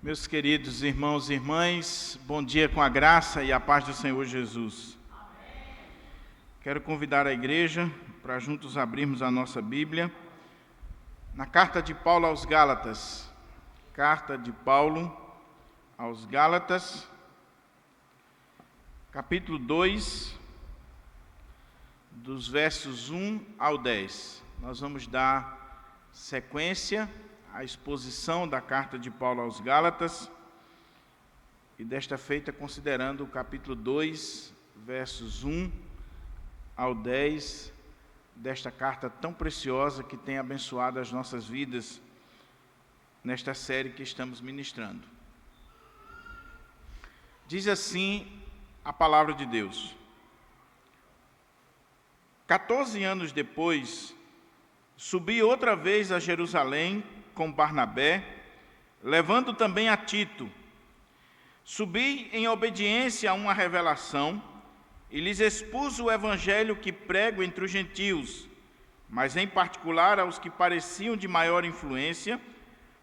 Meus queridos irmãos e irmãs, bom dia com a graça e a paz do Senhor Jesus. Quero convidar a igreja para juntos abrirmos a nossa Bíblia na carta de Paulo aos Gálatas. Carta de Paulo aos Gálatas, capítulo 2, dos versos 1 ao 10. Nós vamos dar sequência à exposição da carta de Paulo aos Gálatas, e desta feita considerando o capítulo 2, versos 1 ao 10, desta carta tão preciosa que tem abençoado as nossas vidas nesta série que estamos ministrando. Diz assim a palavra de Deus: 14 anos depois, subi outra vez a Jerusalém com Barnabé, levando também a Tito. Subi em obediência a uma revelação e lhes expus o evangelho que prego entre os gentios, mas em particular aos que pareciam de maior influência,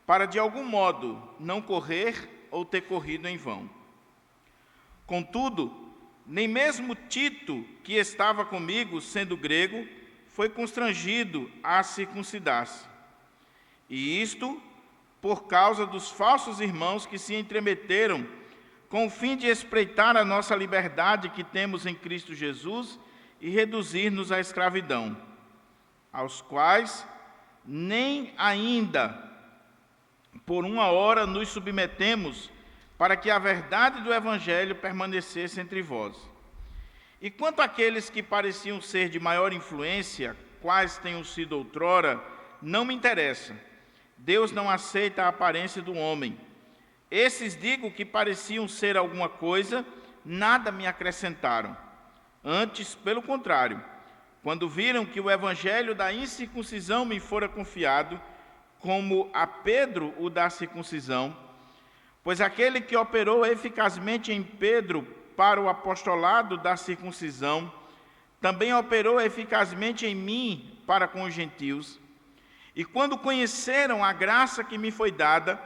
para de algum modo não correr ou ter corrido em vão. Contudo, nem mesmo Tito, que estava comigo, sendo grego, foi constrangido a circuncidar-se. E isto por causa dos falsos irmãos que se entremeteram com o fim de espreitar a nossa liberdade que temos em Cristo Jesus e reduzir-nos à escravidão, aos quais nem ainda por uma hora nos submetemos, para que a verdade do Evangelho permanecesse entre vós. E quanto àqueles que pareciam ser de maior influência, quais tenham sido outrora, não me interessa. Deus não aceita a aparência do homem. Esses, digo, que pareciam ser alguma coisa, nada me acrescentaram. Antes, pelo contrário, quando viram que o evangelho da incircuncisão me fora confiado, como a Pedro o da circuncisão, pois aquele que operou eficazmente em Pedro para o apostolado da circuncisão, também operou eficazmente em mim para com os gentios. E quando conheceram a graça que me foi dada,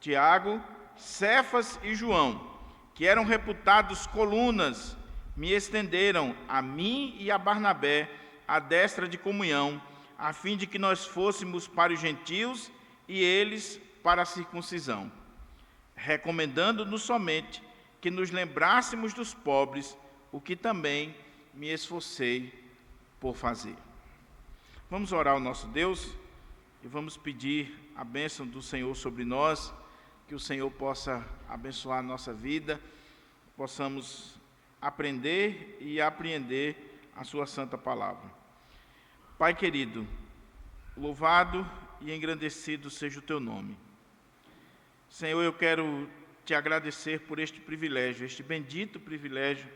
Tiago, Cefas e João, que eram reputados colunas, me estenderam a mim e a Barnabé a destra de comunhão, a fim de que nós fôssemos para os gentios e eles para a circuncisão, recomendando-nos somente que nos lembrássemos dos pobres, o que também me esforcei por fazer. Vamos orar ao nosso Deus e vamos pedir a bênção do Senhor sobre nós, que o Senhor possa abençoar a nossa vida, possamos aprender e apreender a sua santa palavra. Pai querido, louvado e engrandecido seja o teu nome. Senhor, eu quero te agradecer por este privilégio, este bendito privilégio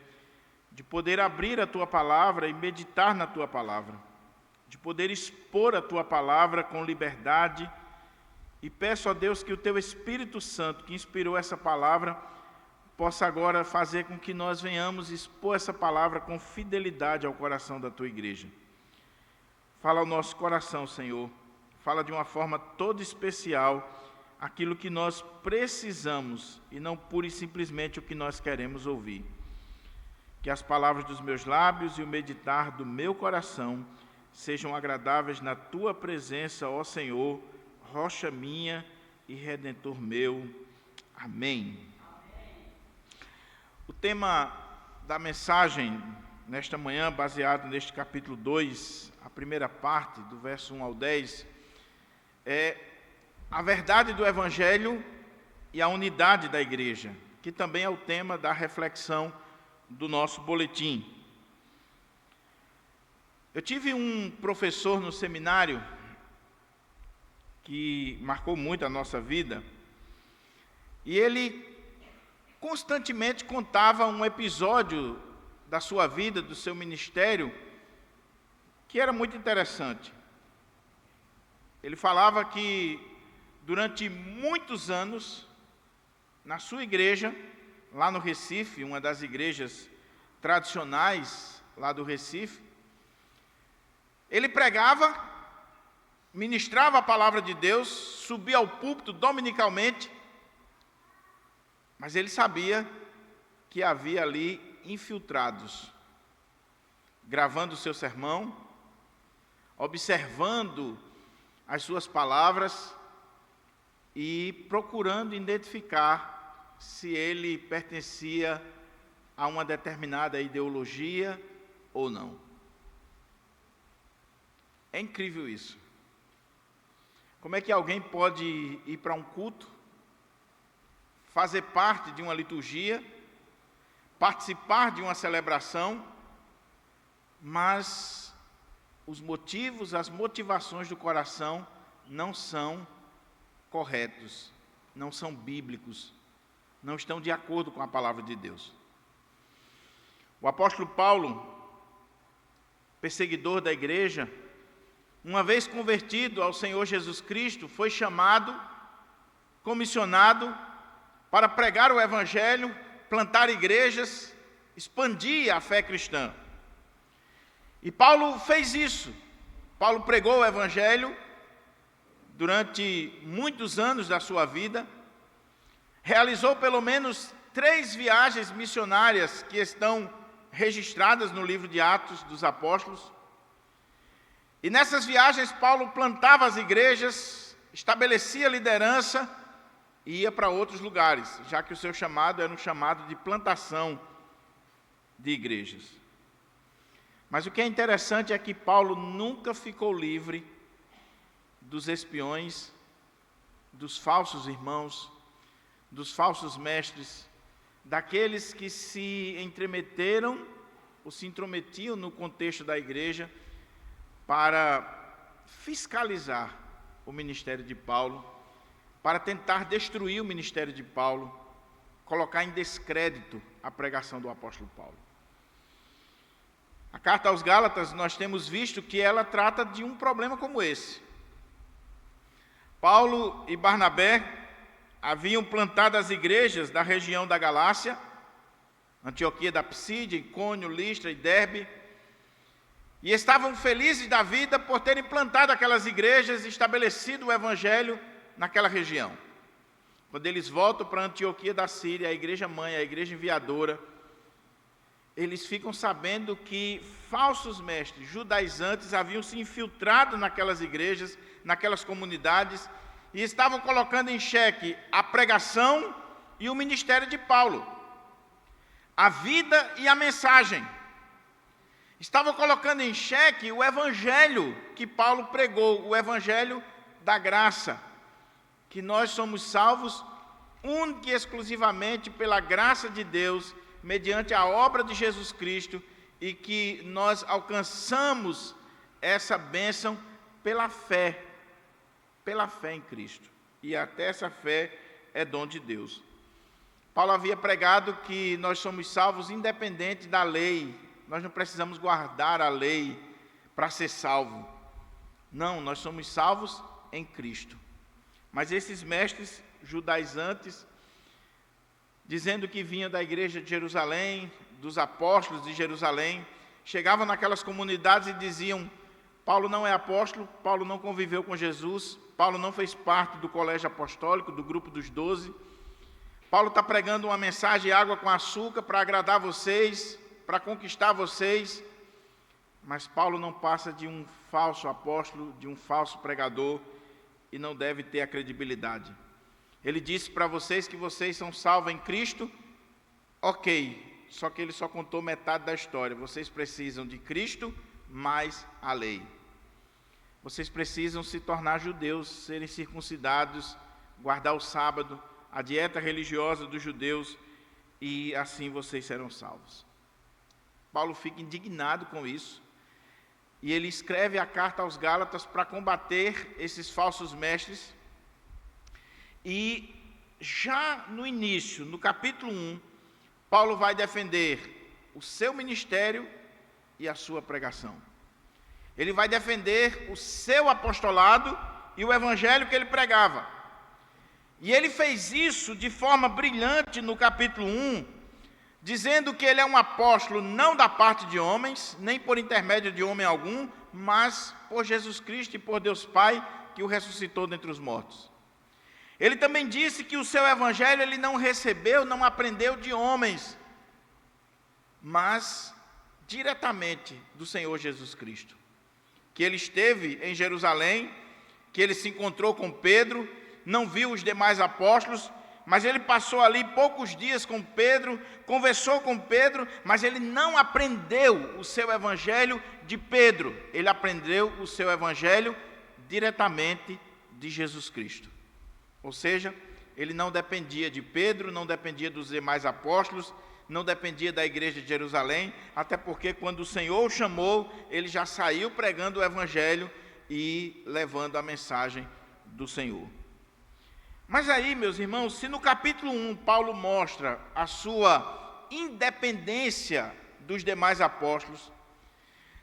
de poder abrir a tua palavra e meditar na tua palavra, de poder expor a tua palavra com liberdade, e peço a Deus que o teu Espírito Santo, que inspirou essa palavra, possa agora fazer com que nós venhamos expor essa palavra com fidelidade ao coração da tua igreja. Fala ao nosso coração, Senhor, fala de uma forma toda especial aquilo que nós precisamos e não pura e simplesmente o que nós queremos ouvir. Que as palavras dos meus lábios e o meditar do meu coração sejam agradáveis na tua presença, ó Senhor, rocha minha e redentor meu. Amém. O tema da mensagem nesta manhã, baseado neste capítulo 2, a primeira parte, do verso 1 ao 10, é a verdade do Evangelho e a unidade da igreja, que também é o tema da reflexão do nosso boletim. Eu tive um professor no seminário que marcou muito a nossa vida, e ele constantemente contava um episódio da sua vida, do seu ministério, que era muito interessante. Ele falava que durante muitos anos, na sua igreja, lá no Recife, uma das igrejas tradicionais lá do Recife, ele pregava, ministrava a palavra de Deus, subia ao púlpito dominicalmente Mas ele sabia que havia ali infiltrados, gravando o seu sermão, observando as suas palavras e procurando identificar se ele pertencia a uma determinada ideologia ou não. É incrível isso. Como é que alguém pode ir para um culto, fazer parte de uma liturgia, participar de uma celebração, mas os motivos, as motivações do coração não são corretos, não são bíblicos, não estão de acordo com a palavra de Deus. O apóstolo Paulo, perseguidor da igreja, uma vez convertido ao Senhor Jesus Cristo, foi chamado, comissionado para pregar o evangelho, plantar igrejas, expandir a fé cristã. E Paulo fez isso. Paulo pregou o evangelho durante muitos anos da sua vida, realizou pelo menos 3 viagens missionárias que estão registradas no livro de Atos dos Apóstolos. E nessas viagens Paulo plantava as igrejas, estabelecia liderança e ia para outros lugares, já que o seu chamado era um chamado de plantação de igrejas. Mas o que é interessante é que Paulo nunca ficou livre dos espiões, dos falsos irmãos, dos falsos mestres, daqueles que se entremeteram ou se intrometiam no contexto da igreja para fiscalizar o ministério de Paulo, para tentar destruir o ministério de Paulo, colocar em descrédito a pregação do apóstolo Paulo. A carta aos Gálatas, nós temos visto que ela trata de um problema como esse. Paulo e Barnabé haviam plantado as igrejas da região da Galácia, Antioquia da Psídia, Icônio, Listra e Derbe, e estavam felizes da vida por terem plantado aquelas igrejas e estabelecido o evangelho naquela região. Quando eles voltam para Antioquia da Síria, a igreja mãe, a igreja enviadora, eles ficam sabendo que falsos mestres judaizantes haviam se infiltrado naquelas igrejas, naquelas comunidades, e estavam colocando em xeque a pregação e o ministério de Paulo, a vida e a mensagem. Estavam colocando em xeque o evangelho que Paulo pregou, o evangelho da graça, que nós somos salvos única e exclusivamente pela graça de Deus, mediante a obra de Jesus Cristo, e que nós alcançamos essa bênção pela fé em Cristo. E até essa fé é dom de Deus. Paulo havia pregado que nós somos salvos independente da lei. Nós não precisamos guardar a lei para ser salvo. Não, nós somos salvos em Cristo. Mas esses mestres judaizantes, dizendo que vinham da igreja de Jerusalém, dos apóstolos de Jerusalém, chegavam naquelas comunidades e diziam: Paulo não é apóstolo, Paulo não conviveu com Jesus, Paulo não fez parte do colégio apostólico, do grupo dos 12. Paulo está pregando uma mensagem água com açúcar para agradar vocês, para conquistar vocês. Mas Paulo não passa de um falso apóstolo, de um falso pregador, e não deve ter a credibilidade. Ele disse para vocês que vocês são salvos em Cristo, ok, só que ele só contou metade da história. Vocês precisam de Cristo mais a lei. Vocês precisam se tornar judeus, serem circuncidados, guardar o sábado, a dieta religiosa dos judeus, e assim vocês serão salvos. Paulo fica indignado com isso, e ele escreve a carta aos Gálatas para combater esses falsos mestres. E já no início, no capítulo 1, Paulo vai defender o seu ministério e a sua pregação. Ele vai defender o seu apostolado e o evangelho que ele pregava. E ele fez isso de forma brilhante no capítulo 1, dizendo que ele é um apóstolo não da parte de homens, nem por intermédio de homem algum, mas por Jesus Cristo e por Deus Pai, que o ressuscitou dentre os mortos. Ele também disse que o seu evangelho ele não recebeu, não aprendeu de homens, mas diretamente do Senhor Jesus Cristo. Que ele esteve em Jerusalém, que ele se encontrou com Pedro, não viu os demais apóstolos, mas ele passou ali poucos dias com Pedro, conversou com Pedro, mas ele não aprendeu o seu evangelho de Pedro, ele aprendeu o seu evangelho diretamente de Jesus Cristo. Ou seja, ele não dependia de Pedro, não dependia dos demais apóstolos, não dependia da igreja de Jerusalém, até porque quando o Senhor o chamou, ele já saiu pregando o evangelho e levando a mensagem do Senhor. Mas aí, meus irmãos, se no capítulo 1 Paulo mostra a sua independência dos demais apóstolos,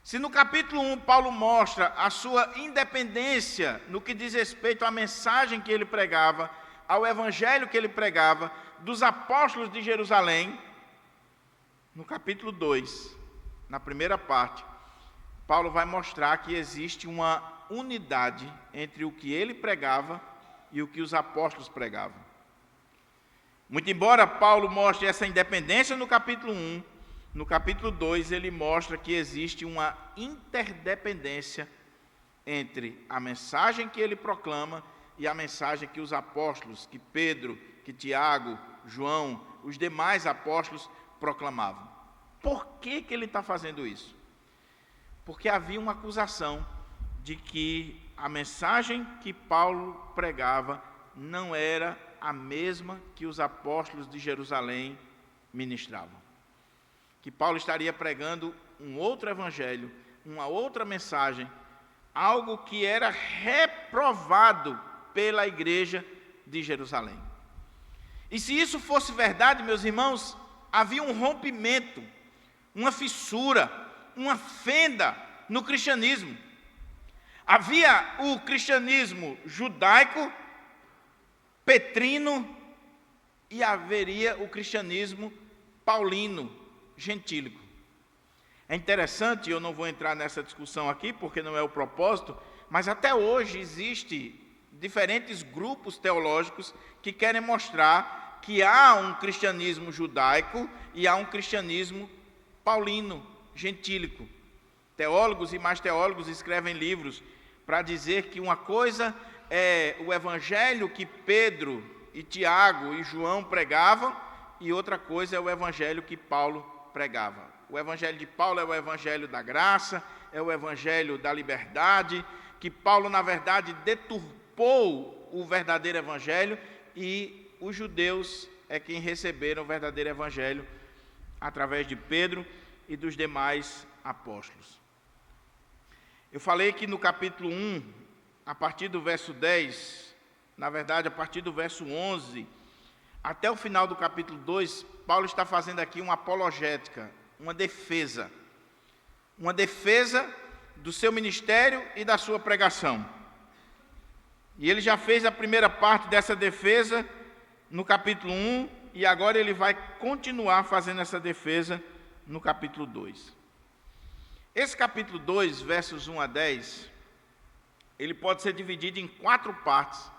se no capítulo 1 Paulo mostra a sua independência no que diz respeito à mensagem que ele pregava, ao evangelho que ele pregava, dos apóstolos de Jerusalém, no capítulo 2, na primeira parte, Paulo vai mostrar que existe uma unidade entre o que ele pregava e o que os apóstolos pregavam. Muito embora Paulo mostre essa independência no capítulo 1, no capítulo 2 ele mostra que existe uma interdependência entre a mensagem que ele proclama e a mensagem que os apóstolos, que Pedro, que Tiago, João, os demais apóstolos proclamavam. Por que ele está fazendo isso? Porque havia uma acusação de que a mensagem que Paulo pregava não era a mesma que os apóstolos de Jerusalém ministravam. Que Paulo estaria pregando um outro evangelho, uma outra mensagem, algo que era reprovado pela igreja de Jerusalém. E se isso fosse verdade, meus irmãos, havia um rompimento, uma fissura, uma fenda no cristianismo. Havia o cristianismo judaico, petrino, e haveria o cristianismo paulino, gentílico. É interessante, eu não vou entrar nessa discussão aqui, porque não é o propósito, mas até hoje existem diferentes grupos teológicos que querem mostrar que há um cristianismo judaico e há um cristianismo paulino, gentílico. Teólogos e mais teólogos escrevem livros para dizer que uma coisa é o evangelho que Pedro e Tiago e João pregavam e outra coisa é o evangelho que Paulo pregava. O evangelho de Paulo é o evangelho da graça, é o evangelho da liberdade, que Paulo, na verdade, deturpou o verdadeiro evangelho e os judeus é quem receberam o verdadeiro evangelho através de Pedro e dos demais apóstolos. Eu falei que no capítulo 1, a partir do verso 10, na verdade, a partir do verso 11, até o final do capítulo 2, Paulo está fazendo aqui uma apologética, uma defesa do seu ministério e da sua pregação. E ele já fez a primeira parte dessa defesa no capítulo 1, e agora ele vai continuar fazendo essa defesa no capítulo 2. Esse capítulo 2, versos 1 a 10, ele pode ser dividido em 4 partes,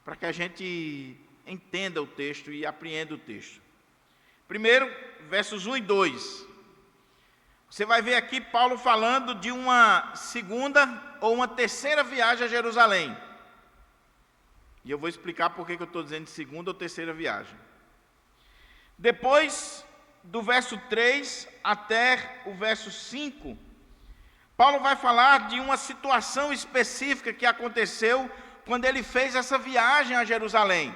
para que a gente entenda o texto e apreenda o texto. Primeiro, versos 1 e 2. Você vai ver aqui Paulo falando de uma segunda ou uma terceira viagem a Jerusalém. E eu vou explicar por que eu estou dizendo segunda ou terceira viagem. Depois, do verso 3 até o verso 5, Paulo vai falar de uma situação específica que aconteceu quando ele fez essa viagem a Jerusalém.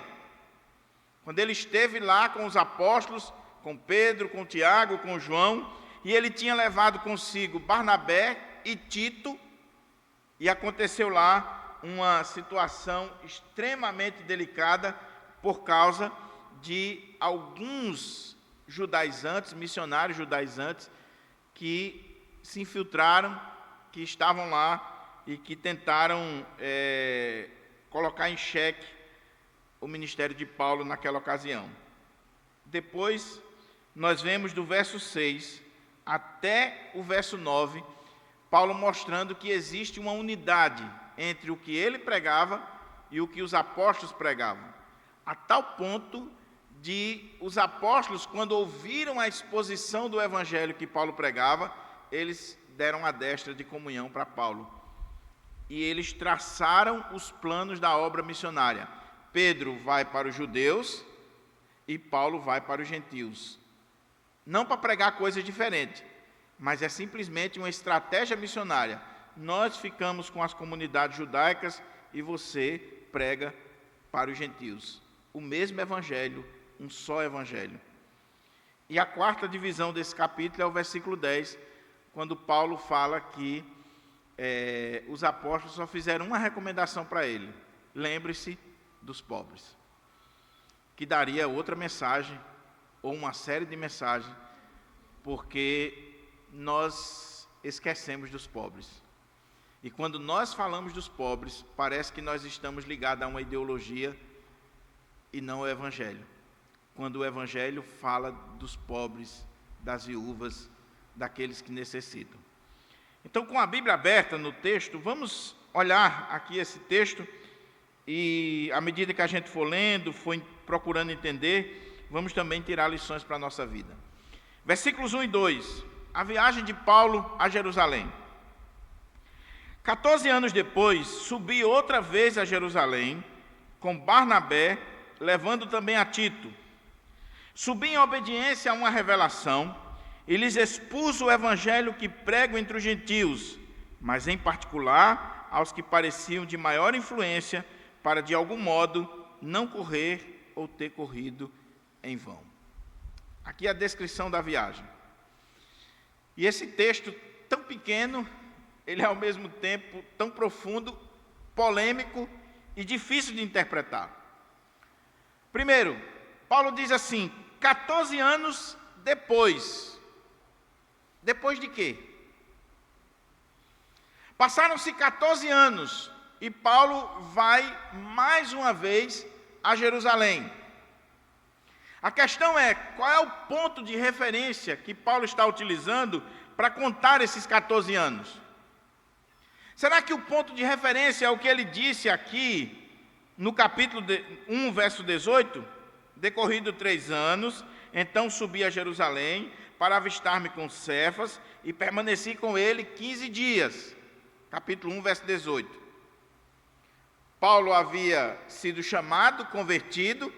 Quando ele esteve lá com os apóstolos, com Pedro, com Tiago, com João, e ele tinha levado consigo Barnabé e Tito, e aconteceu lá uma situação extremamente delicada por causa de alguns judaizantes, missionários judaizantes, que se infiltraram, que estavam lá e que tentaram colocar em xeque o ministério de Paulo naquela ocasião. Depois, nós vemos do verso 6 até o verso 9, Paulo mostrando que existe uma unidade entre o que ele pregava e o que os apóstolos pregavam, a tal ponto de os apóstolos, quando ouviram a exposição do evangelho que Paulo pregava, eles deram a destra de comunhão para Paulo. E eles traçaram os planos da obra missionária. Pedro vai para os judeus e Paulo vai para os gentios. Não para pregar coisas diferentes, mas é simplesmente uma estratégia missionária. Nós ficamos com as comunidades judaicas e você prega para os gentios. O mesmo evangelho, um só evangelho. E a quarta divisão desse capítulo é o versículo 10, quando Paulo fala que os apóstolos só fizeram uma recomendação para ele: lembre-se dos pobres. Que daria outra mensagem, ou uma série de mensagens, porque nós esquecemos dos pobres. E quando nós falamos dos pobres, parece que nós estamos ligados a uma ideologia e não ao evangelho. Quando o evangelho fala dos pobres, das viúvas, daqueles que necessitam. Então, com a Bíblia aberta no texto, vamos olhar aqui esse texto e, à medida que a gente for lendo, for procurando entender, vamos também tirar lições para a nossa vida. Versículos 1 e 2, a viagem de Paulo a Jerusalém. 14 anos depois, subi outra vez a Jerusalém, com Barnabé, levando também a Tito. Subi em obediência a uma revelação, e lhes expus o evangelho que prego entre os gentios, mas em particular aos que pareciam de maior influência, para de algum modo não correr ou ter corrido em vão. Aqui a descrição da viagem. E esse texto tão pequeno, ele é ao mesmo tempo tão profundo, polêmico e difícil de interpretar. Primeiro, Paulo diz assim: 14 anos depois. Depois de quê? Passaram-se 14 anos e Paulo vai mais uma vez a Jerusalém. A questão é, qual é o ponto de referência que Paulo está utilizando para contar esses 14 anos? Será que o ponto de referência é o que ele disse aqui no capítulo 1, verso 18? Decorrido 3 anos, então subi a Jerusalém para avistar-me com Cefas e permaneci com ele 15 dias. Capítulo 1, verso 18. Paulo havia sido chamado, convertido,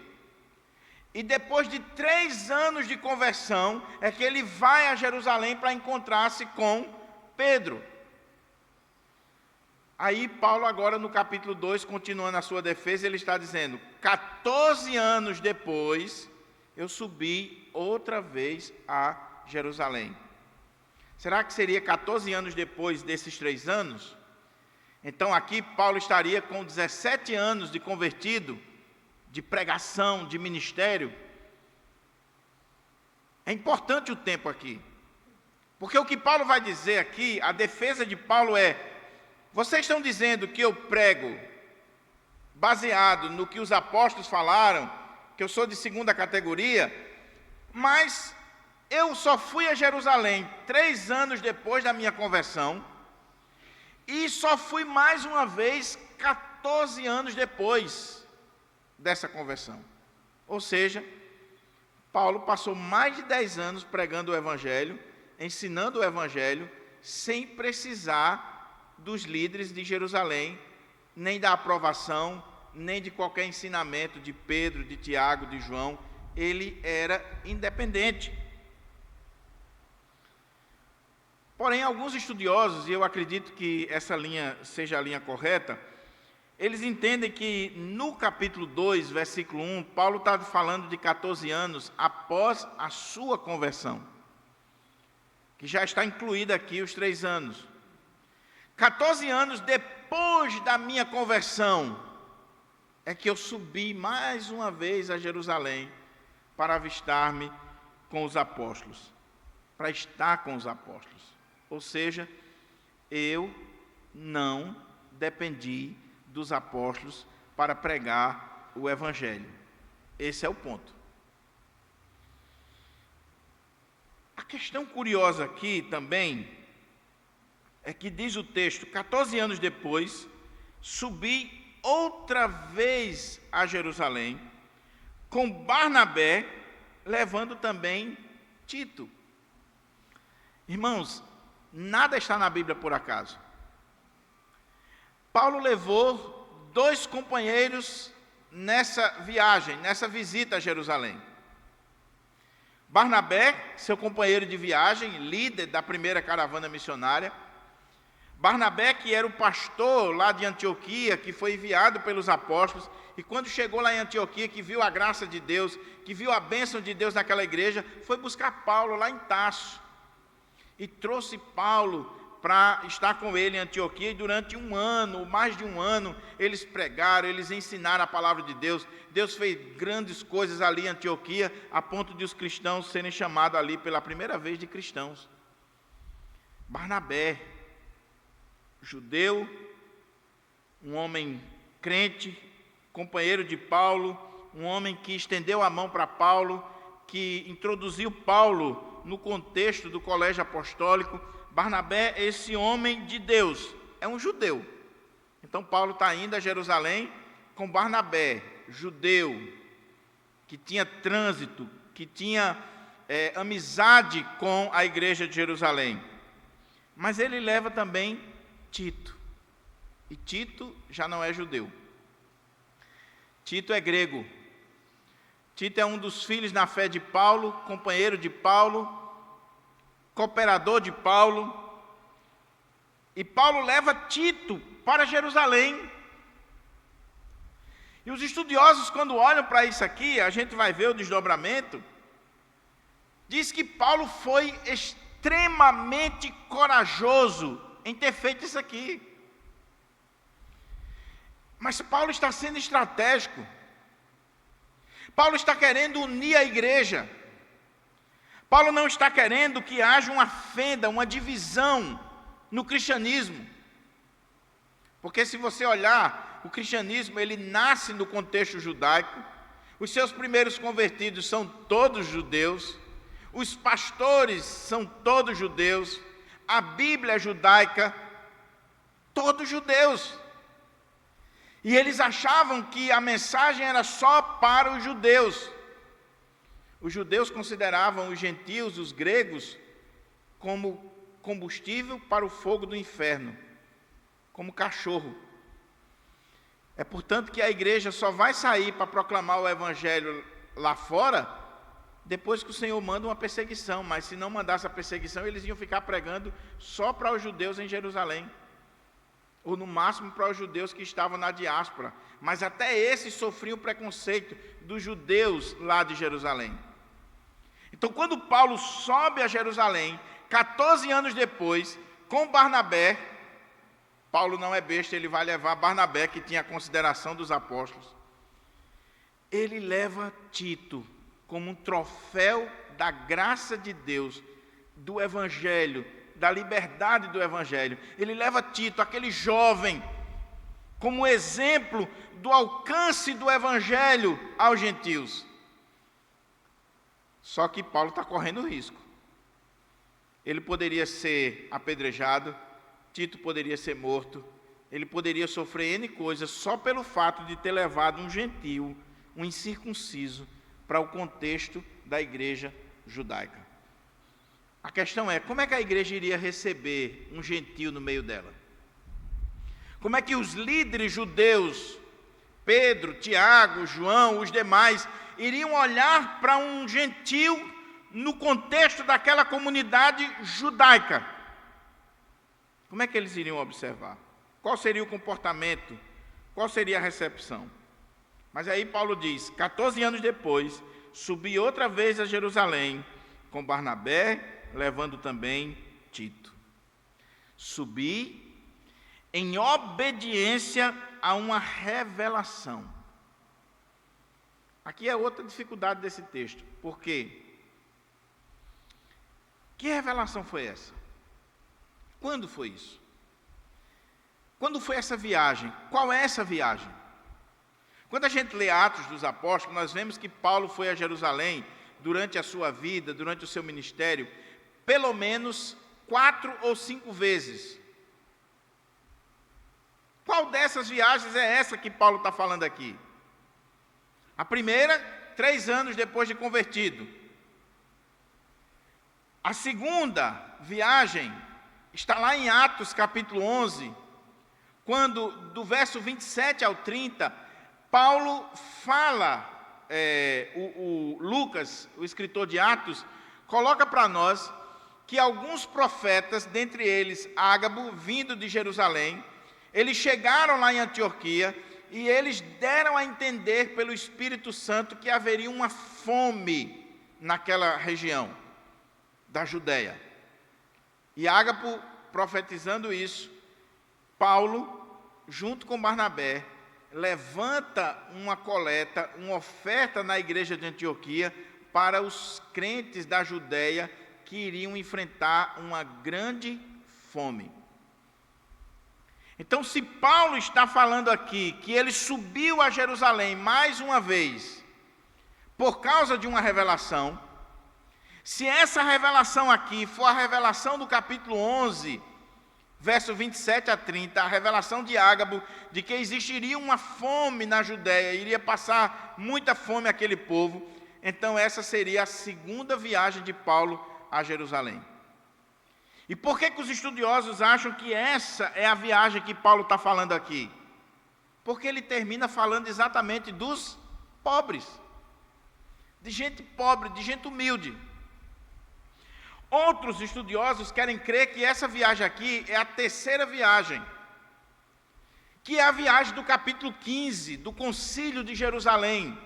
e depois de 3 anos de conversão, é que ele vai a Jerusalém para encontrar-se com Pedro. Aí Paulo agora no capítulo 2, continuando a sua defesa, ele está dizendo: 14 anos depois, eu subi outra vez a Jerusalém. Será que seria 14 anos depois desses 3 anos? Então aqui Paulo estaria com 17 anos de convertido, de pregação, de ministério. É importante o tempo aqui, porque o que Paulo vai dizer aqui, a defesa de Paulo é: vocês estão dizendo que eu prego baseado no que os apóstolos falaram, que eu sou de segunda categoria, mas eu só fui a Jerusalém 3 anos depois da minha conversão, e só fui mais uma vez 14 anos depois dessa conversão. Ou seja, Paulo passou mais de 10 anos pregando o Evangelho, ensinando o Evangelho, sem precisar dos líderes de Jerusalém, nem da aprovação, nem de qualquer ensinamento de Pedro, de Tiago, de João. Ele era independente. Porém, alguns estudiosos, e eu acredito que essa linha seja a linha correta, eles entendem que no capítulo 2, versículo 1, Paulo está falando de 14 anos após a sua conversão, que já está incluída aqui os 3 anos. 14 anos depois da minha conversão, é que eu subi mais uma vez a Jerusalém para avistar-me com os apóstolos, para estar com os apóstolos. Ou seja, eu não dependi dos apóstolos para pregar o Evangelho. Esse é o ponto. A questão curiosa aqui também é que diz o texto: 14 anos depois, subi outra vez a Jerusalém, com Barnabé, levando também Tito. Irmãos, nada está na Bíblia por acaso. Paulo levou 2 companheiros nessa viagem, nessa visita a Jerusalém. Barnabé, seu companheiro de viagem, líder da primeira caravana missionária. Barnabé, que era o pastor lá de Antioquia, que foi enviado pelos apóstolos, e quando chegou lá em Antioquia, que viu a graça de Deus, que viu a bênção de Deus naquela igreja, foi buscar Paulo lá em Tarso, e trouxe Paulo para estar com ele em Antioquia, e durante 1 ano, mais de 1 ano, eles pregaram, eles ensinaram a palavra de Deus. Deus fez grandes coisas ali em Antioquia, a ponto de os cristãos serem chamados ali pela primeira vez de cristãos. Barnabé, judeu, um homem crente, companheiro de Paulo, um homem que estendeu a mão para Paulo, que introduziu Paulo no contexto do colégio apostólico. Barnabé, esse homem de Deus, é um judeu. Então Paulo está indo a Jerusalém com Barnabé, judeu, que tinha trânsito, que tinha amizade com a igreja de Jerusalém. Mas ele leva também Tito. E Tito já não é judeu. Tito é grego. Tito é um dos filhos na fé de Paulo, companheiro de Paulo, cooperador de Paulo. E Paulo leva Tito para Jerusalém. E os estudiosos, quando olham para isso aqui, a gente vai ver o desdobramento, diz que Paulo foi extremamente corajoso em ter feito isso aqui. Mas Paulo está sendo estratégico. Paulo está querendo unir a igreja. Paulo não está querendo que haja uma fenda, uma divisão no cristianismo. Porque se você olhar, o cristianismo, ele nasce no contexto judaico. Os seus primeiros convertidos são todos judeus. Os pastores são todos judeus. A Bíblia é judaica, todos judeus. E eles achavam que a mensagem era só para os judeus. Os judeus consideravam os gentios, os gregos, como combustível para o fogo do inferno, como cachorro. É portanto que a igreja só vai sair para proclamar o evangelho lá fora, depois que o Senhor manda uma perseguição. Mas se não mandasse a perseguição, eles iam ficar pregando só para os judeus em Jerusalém, ou no máximo para os judeus que estavam na diáspora. Mas até esses sofriam preconceito dos judeus lá de Jerusalém. Então, quando Paulo sobe a Jerusalém, 14 anos depois, com Barnabé, Paulo não é besta, ele vai levar Barnabé, que tinha a consideração dos apóstolos. Ele leva Tito como um troféu da graça de Deus, do evangelho, da liberdade do evangelho. Ele leva Tito, aquele jovem, como exemplo do alcance do evangelho aos gentios. Só que Paulo está correndo risco. Ele poderia ser apedrejado, Tito poderia ser morto, ele poderia sofrer N coisas só pelo fato de ter levado um gentio, um incircunciso, para o contexto da igreja judaica. A questão é, como é que a igreja iria receber um gentio no meio dela? Como é que os líderes judeus, Pedro, Tiago, João, os demais, iriam olhar para um gentio no contexto daquela comunidade judaica? Como é que eles iriam observar? Qual seria o comportamento? Qual seria a recepção? Mas aí Paulo diz, 14 anos depois, subi outra vez a Jerusalém, com Barnabé, levando também Tito. Subi em obediência a uma revelação. Aqui é outra dificuldade desse texto. Por quê? Que revelação foi essa? Quando foi isso? Quando foi essa viagem? Qual é essa viagem? Quando a gente lê Atos dos Apóstolos, nós vemos que Paulo foi a Jerusalém durante a sua vida, durante o seu ministério, pelo menos 4 ou 5 vezes. Qual dessas viagens é essa que Paulo está falando aqui? A primeira, 3 anos depois de convertido. A segunda viagem está lá em Atos capítulo 11, quando do verso 27 ao 30, Paulo fala, Lucas, o escritor de Atos, coloca para nós que alguns profetas, dentre eles Ágabo, vindo de Jerusalém, eles chegaram lá em Antioquia e eles deram a entender pelo Espírito Santo que haveria uma fome naquela região da Judéia. E Ágabo, profetizando isso, Paulo, junto com Barnabé, levanta uma coleta, uma oferta na igreja de Antioquia para os crentes da Judéia que iriam enfrentar uma grande fome. Então, se Paulo está falando aqui que ele subiu a Jerusalém mais uma vez por causa de uma revelação, se essa revelação aqui for a revelação do capítulo 11, verso 27 a 30, a revelação de Ágabo, de que existiria uma fome na Judéia, iria passar muita fome aquele povo, então essa seria a segunda viagem de Paulo a Jerusalém. E por que os estudiosos acham que essa é a viagem que Paulo está falando aqui? Porque ele termina falando exatamente dos pobres, de gente pobre, de gente humilde. Outros estudiosos querem crer que essa viagem aqui é a terceira viagem, que é a viagem do capítulo 15, do Concílio de Jerusalém.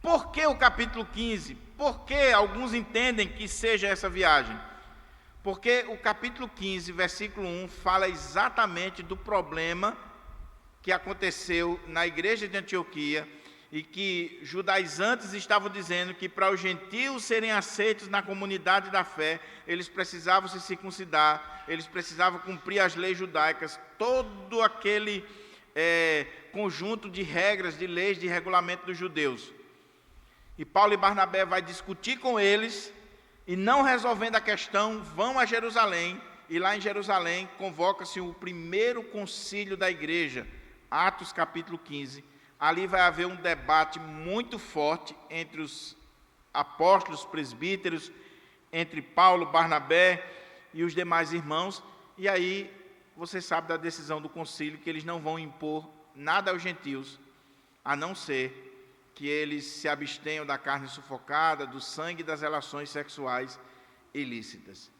Por que o capítulo 15? Por que alguns entendem que seja essa viagem? Porque o capítulo 15, versículo 1, fala exatamente do problema que aconteceu na igreja de Antioquia e que judaizantes estavam dizendo que para os gentios serem aceitos na comunidade da fé, eles precisavam se circuncidar, eles precisavam cumprir as leis judaicas, todo aquele conjunto de regras, de leis, de regulamento dos judeus. E Paulo e Barnabé vai discutir com eles, e não resolvendo a questão, vão a Jerusalém, e lá em Jerusalém convoca-se o primeiro concílio da igreja, Atos capítulo 15. Ali vai haver um debate muito forte entre os apóstolos, presbíteros, entre Paulo, Barnabé e os demais irmãos, e aí você sabe da decisão do concílio, que eles não vão impor nada aos gentios, a não ser que eles se abstenham da carne sufocada, do sangue e das relações sexuais ilícitas.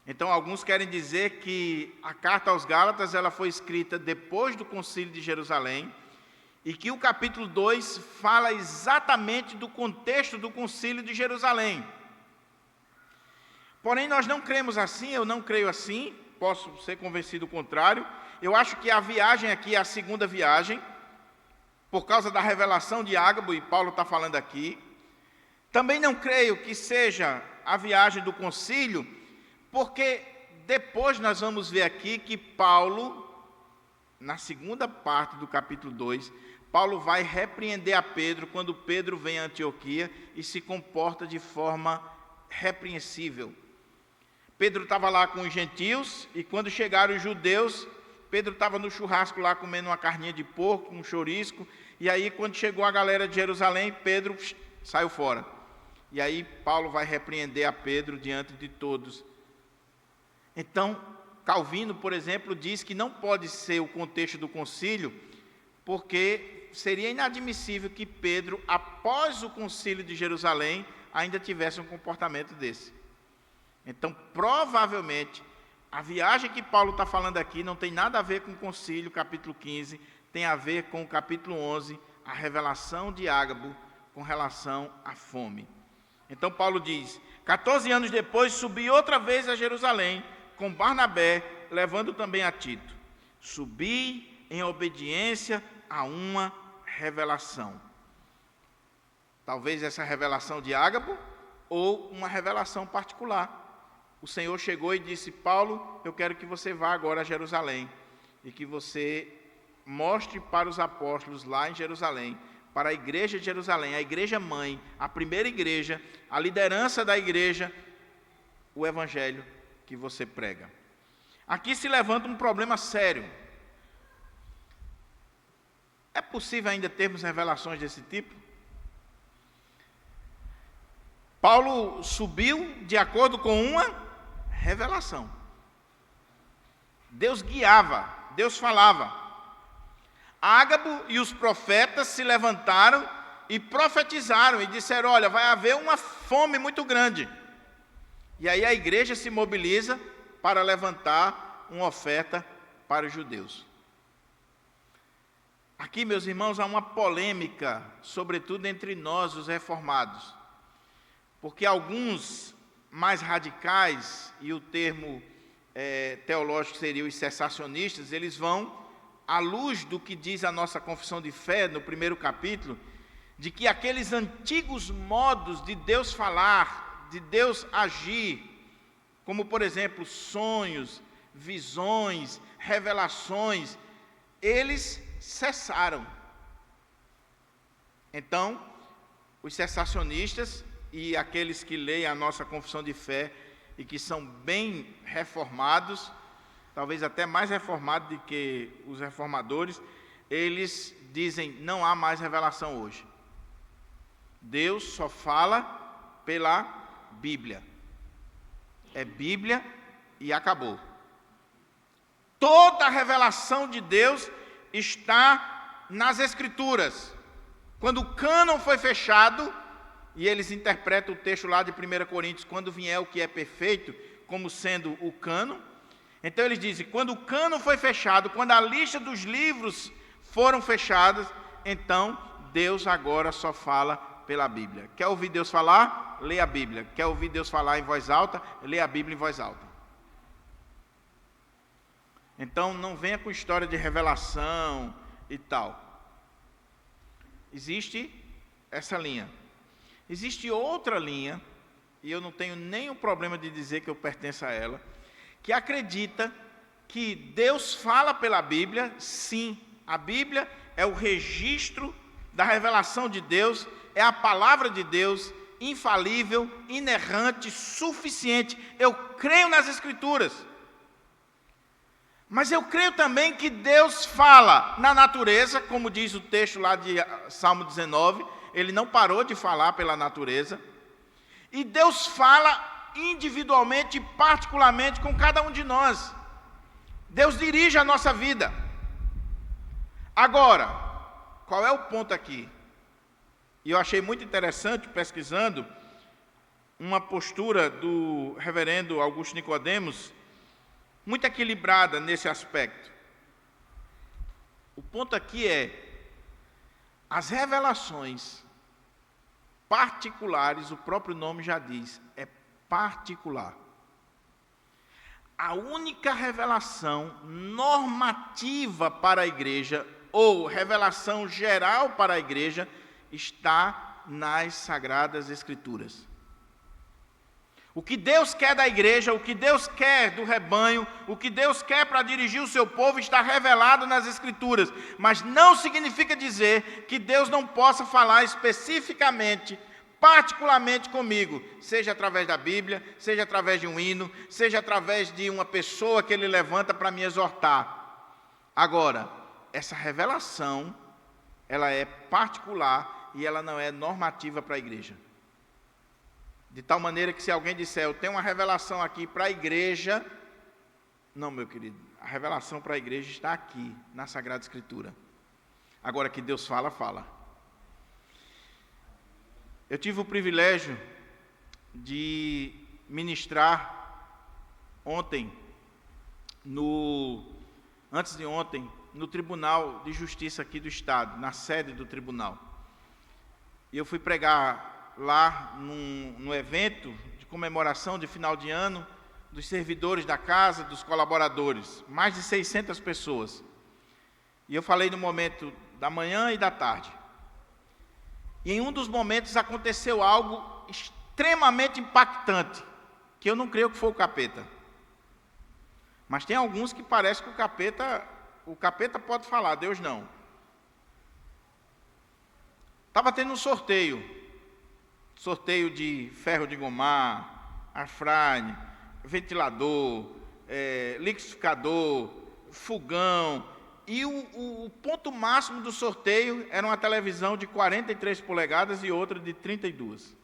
Então, alguns querem dizer que a carta aos Gálatas ela foi escrita depois do concílio de Jerusalém, e que o capítulo 2 fala exatamente do contexto do concílio de Jerusalém. Porém, nós não cremos assim, eu não creio assim, posso ser convencido do contrário. Eu acho que a viagem aqui é a segunda viagem, por causa da revelação de Ágabo, e Paulo está falando aqui. Também não creio que seja a viagem do concílio, porque depois nós vamos ver aqui que Paulo, na segunda parte do capítulo 2, Paulo vai repreender a Pedro quando Pedro vem a Antioquia e se comporta de forma repreensível. Pedro estava lá com os gentios, e quando chegaram os judeus, Pedro estava no churrasco lá comendo uma carninha de porco, um chouriço, e aí quando chegou a galera de Jerusalém, Pedro saiu fora. E aí Paulo vai repreender a Pedro diante de todos. Então, Calvino, por exemplo, diz que não pode ser o contexto do concílio, porque seria inadmissível que Pedro, após o concílio de Jerusalém, ainda tivesse um comportamento desse. Então, provavelmente, a viagem que Paulo está falando aqui não tem nada a ver com o concílio, capítulo 15, tem a ver com o capítulo 11, a revelação de Ágabo com relação à fome. Então Paulo diz, 14 anos depois subi outra vez a Jerusalém, com Barnabé, levando também a Tito. Subi em obediência a uma revelação. Talvez essa revelação de Ágabo, ou uma revelação particular. O Senhor chegou e disse, Paulo, eu quero que você vá agora a Jerusalém, e que você mostre para os apóstolos lá em Jerusalém, para a igreja de Jerusalém, a igreja mãe, a primeira igreja, a liderança da igreja, o evangelho que você prega. Aqui se levanta um problema sério. É possível ainda termos revelações desse tipo? Paulo subiu de acordo com uma revelação. Deus guiava, Deus falava. Ágabo e os profetas se levantaram e profetizaram e disseram: olha, vai haver uma fome muito grande. E aí a igreja se mobiliza para levantar uma oferta para os judeus. Aqui, meus irmãos, há uma polêmica, sobretudo entre nós, os reformados. Porque alguns mais radicais, e o termo teológico seria os cessacionistas, eles vão, à luz do que diz a nossa confissão de fé, no primeiro capítulo, de que aqueles antigos modos de Deus falar, de Deus agir, como por exemplo sonhos, visões, revelações, eles cessaram. Então, os cessacionistas e aqueles que leem a nossa confissão de fé e que são bem reformados, talvez até mais reformados do que os reformadores, eles dizem: não há mais revelação hoje. Deus só fala pela Bíblia. É Bíblia e acabou. Toda a revelação de Deus está nas Escrituras. Quando o cânon foi fechado, e eles interpretam o texto lá de 1 Coríntios, quando vier o que é perfeito, como sendo o cânon. Então eles dizem, quando o cânon foi fechado, quando a lista dos livros foram fechadas, então Deus agora só fala pela Bíblia. Quer ouvir Deus falar? Lê a Bíblia. Quer ouvir Deus falar em voz alta? Lê a Bíblia em voz alta. Então não venha com história de revelação e tal. Existe essa linha. Existe outra linha, e eu não tenho nenhum problema de dizer que eu pertenço a ela, que acredita que Deus fala pela Bíblia. Sim, a Bíblia é o registro da revelação de Deus, é a palavra de Deus, infalível, inerrante, suficiente. Eu creio nas Escrituras. Mas eu creio também que Deus fala na natureza, como diz o texto lá de Salmo 19, ele não parou de falar pela natureza. E Deus fala individualmente e particularmente com cada um de nós. Deus dirige a nossa vida. Agora, qual é o ponto aqui? E eu achei muito interessante, pesquisando, uma postura do reverendo Augusto Nicodemos, muito equilibrada nesse aspecto. O ponto aqui é, as revelações particulares, o próprio nome já diz, é particular. A única revelação normativa para a igreja, ou revelação geral para a igreja, está nas Sagradas Escrituras. O que Deus quer da igreja, o que Deus quer do rebanho, o que Deus quer para dirigir o seu povo está revelado nas Escrituras. Mas não significa dizer que Deus não possa falar especificamente, particularmente comigo, seja através da Bíblia, seja através de um hino, seja através de uma pessoa que Ele levanta para me exortar. Agora, essa revelação, ela é particular e ela não é normativa para a igreja. De tal maneira que se alguém disser, eu tenho uma revelação aqui para a igreja, não, meu querido, a revelação para a igreja está aqui, na Sagrada Escritura. Agora que Deus fala, fala. Eu tive o privilégio de ministrar ontem, antes de ontem, no Tribunal de Justiça aqui do Estado, na sede do tribunal. E eu fui pregar lá num evento de comemoração de final de ano dos servidores da casa, dos colaboradores, mais de 600 pessoas. E eu falei no momento da manhã e da tarde. E em um dos momentos aconteceu algo extremamente impactante, que eu não creio que foi o capeta. Mas tem alguns que parece que o capeta pode falar, Deus não. Estava tendo um sorteio de ferro de engomar, airfryer, ventilador, liquidificador, fogão, E o ponto máximo do sorteio era uma televisão de 43 polegadas e outra de 32.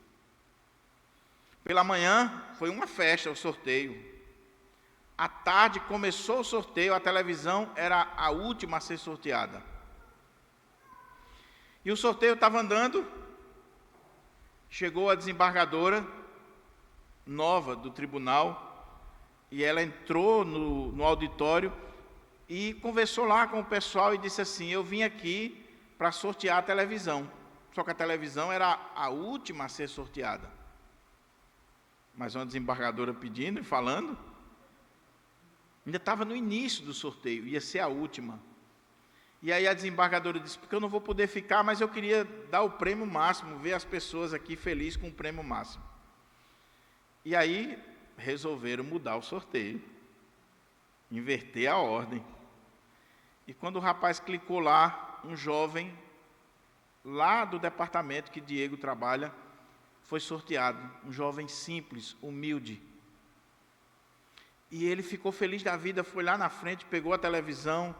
Pela manhã foi uma festa o sorteio. À tarde começou o sorteio, a televisão era a última a ser sorteada. E o sorteio estava andando, chegou a desembargadora nova do tribunal, e ela entrou no auditório e conversou lá com o pessoal e disse assim: eu vim aqui para sortear a televisão. Só que a televisão era a última a ser sorteada. Mas uma desembargadora pedindo e falando, ainda estava no início do sorteio, ia ser a última. E aí a desembargadora disse: porque eu não vou poder ficar, mas eu queria dar o prêmio máximo, ver as pessoas aqui felizes com o prêmio máximo. E aí resolveram mudar o sorteio, inverter a ordem. E quando o rapaz clicou lá, um jovem lá do departamento que Diego trabalha foi sorteado, um jovem simples, humilde. E ele ficou feliz da vida, foi lá na frente, pegou a televisão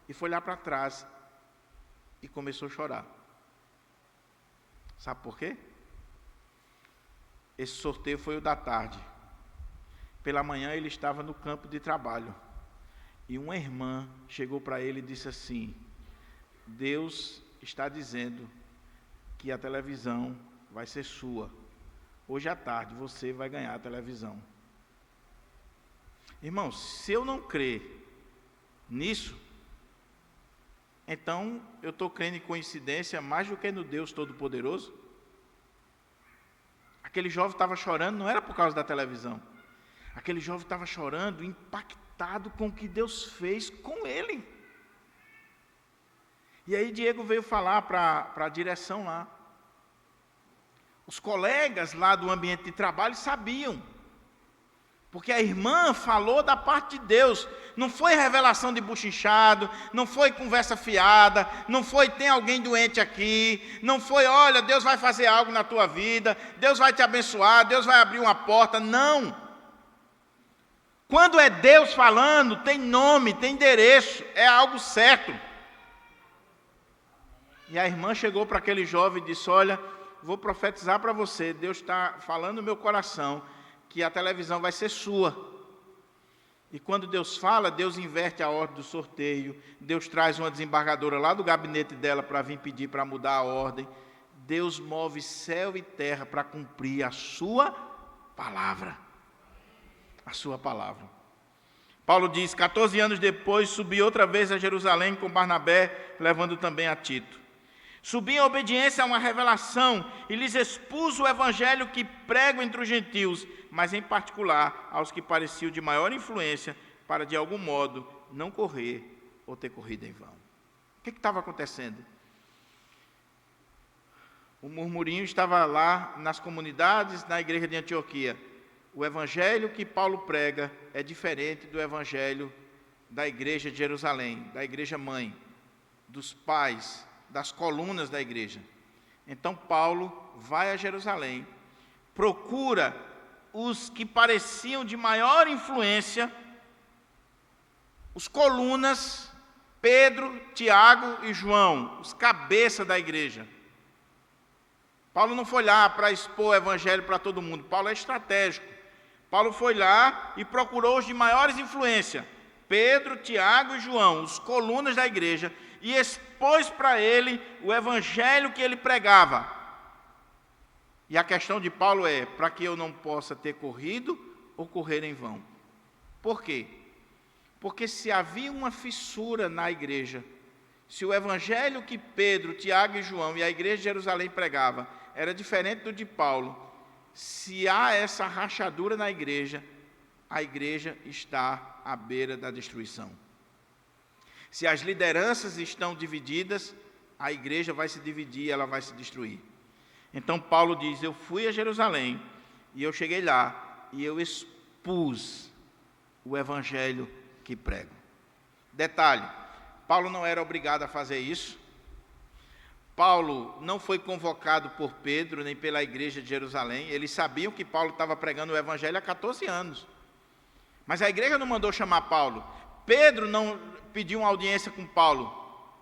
e foi lá para trás e começou a chorar. Sabe por quê? Esse sorteio foi o da tarde. Pela manhã ele estava no campo de trabalho. E uma irmã chegou para ele e disse assim: Deus está dizendo que a televisão vai ser sua. Hoje à tarde você vai ganhar a televisão. Irmãos, se eu não crer nisso, então eu estou crendo em coincidência mais do que no Deus Todo-Poderoso. Aquele jovem estava chorando, não era por causa da televisão. Aquele jovem estava chorando, impactado com o que Deus fez com ele. E aí Diego veio falar para a direção lá. Os colegas lá do ambiente de trabalho sabiam. Porque a irmã falou da parte de Deus. Não foi revelação de bucho inchado, não foi conversa fiada, não foi tem alguém doente aqui, não foi olha, Deus vai fazer algo na tua vida, Deus vai te abençoar, Deus vai abrir uma porta. Não. Quando é Deus falando, tem nome, tem endereço, é algo certo. E a irmã chegou para aquele jovem e disse: olha, vou profetizar para você, Deus está falando no meu coração que a televisão vai ser sua. E quando Deus fala, Deus inverte a ordem do sorteio, Deus traz uma desembargadora lá do gabinete dela para vir pedir para mudar a ordem. Deus move céu e terra para cumprir a sua palavra. A sua palavra. Paulo diz: 14 anos depois, subi outra vez a Jerusalém com Barnabé, levando também a Tito. Subi em obediência a uma revelação e lhes expus o evangelho que prego entre os gentios, mas em particular aos que pareciam de maior influência, para de algum modo não correr ou ter corrido em vão. O que estava acontecendo? O murmurinho estava lá nas comunidades, na igreja de Antioquia. O evangelho que Paulo prega é diferente do evangelho da igreja de Jerusalém, da igreja mãe, dos pais, das colunas da igreja. Então Paulo vai a Jerusalém, procura os que pareciam de maior influência, os colunas, Pedro, Tiago e João, os cabeças da igreja. Paulo não foi lá para expor o evangelho para todo mundo, Paulo é estratégico. Paulo foi lá e procurou os de maiores influência, Pedro, Tiago e João, os colunas da igreja, e expôs para ele o evangelho que ele pregava. E a questão de Paulo é, para que eu não possa ter corrido ou correr em vão. Por quê? Porque se havia uma fissura na igreja, se o evangelho que Pedro, Tiago e João e a igreja de Jerusalém pregava era diferente do de Paulo, se há essa rachadura na igreja, a igreja está à beira da destruição. Se as lideranças estão divididas, a igreja vai se dividir, ela vai se destruir. Então Paulo diz: eu fui a Jerusalém, e eu cheguei lá, e eu expus o evangelho que prego. Detalhe, Paulo não era obrigado a fazer isso. Paulo não foi convocado por Pedro, nem pela igreja de Jerusalém. Eles sabiam que Paulo estava pregando o evangelho há 14 anos. Mas a igreja não mandou chamar Paulo. pediu uma audiência com Paulo.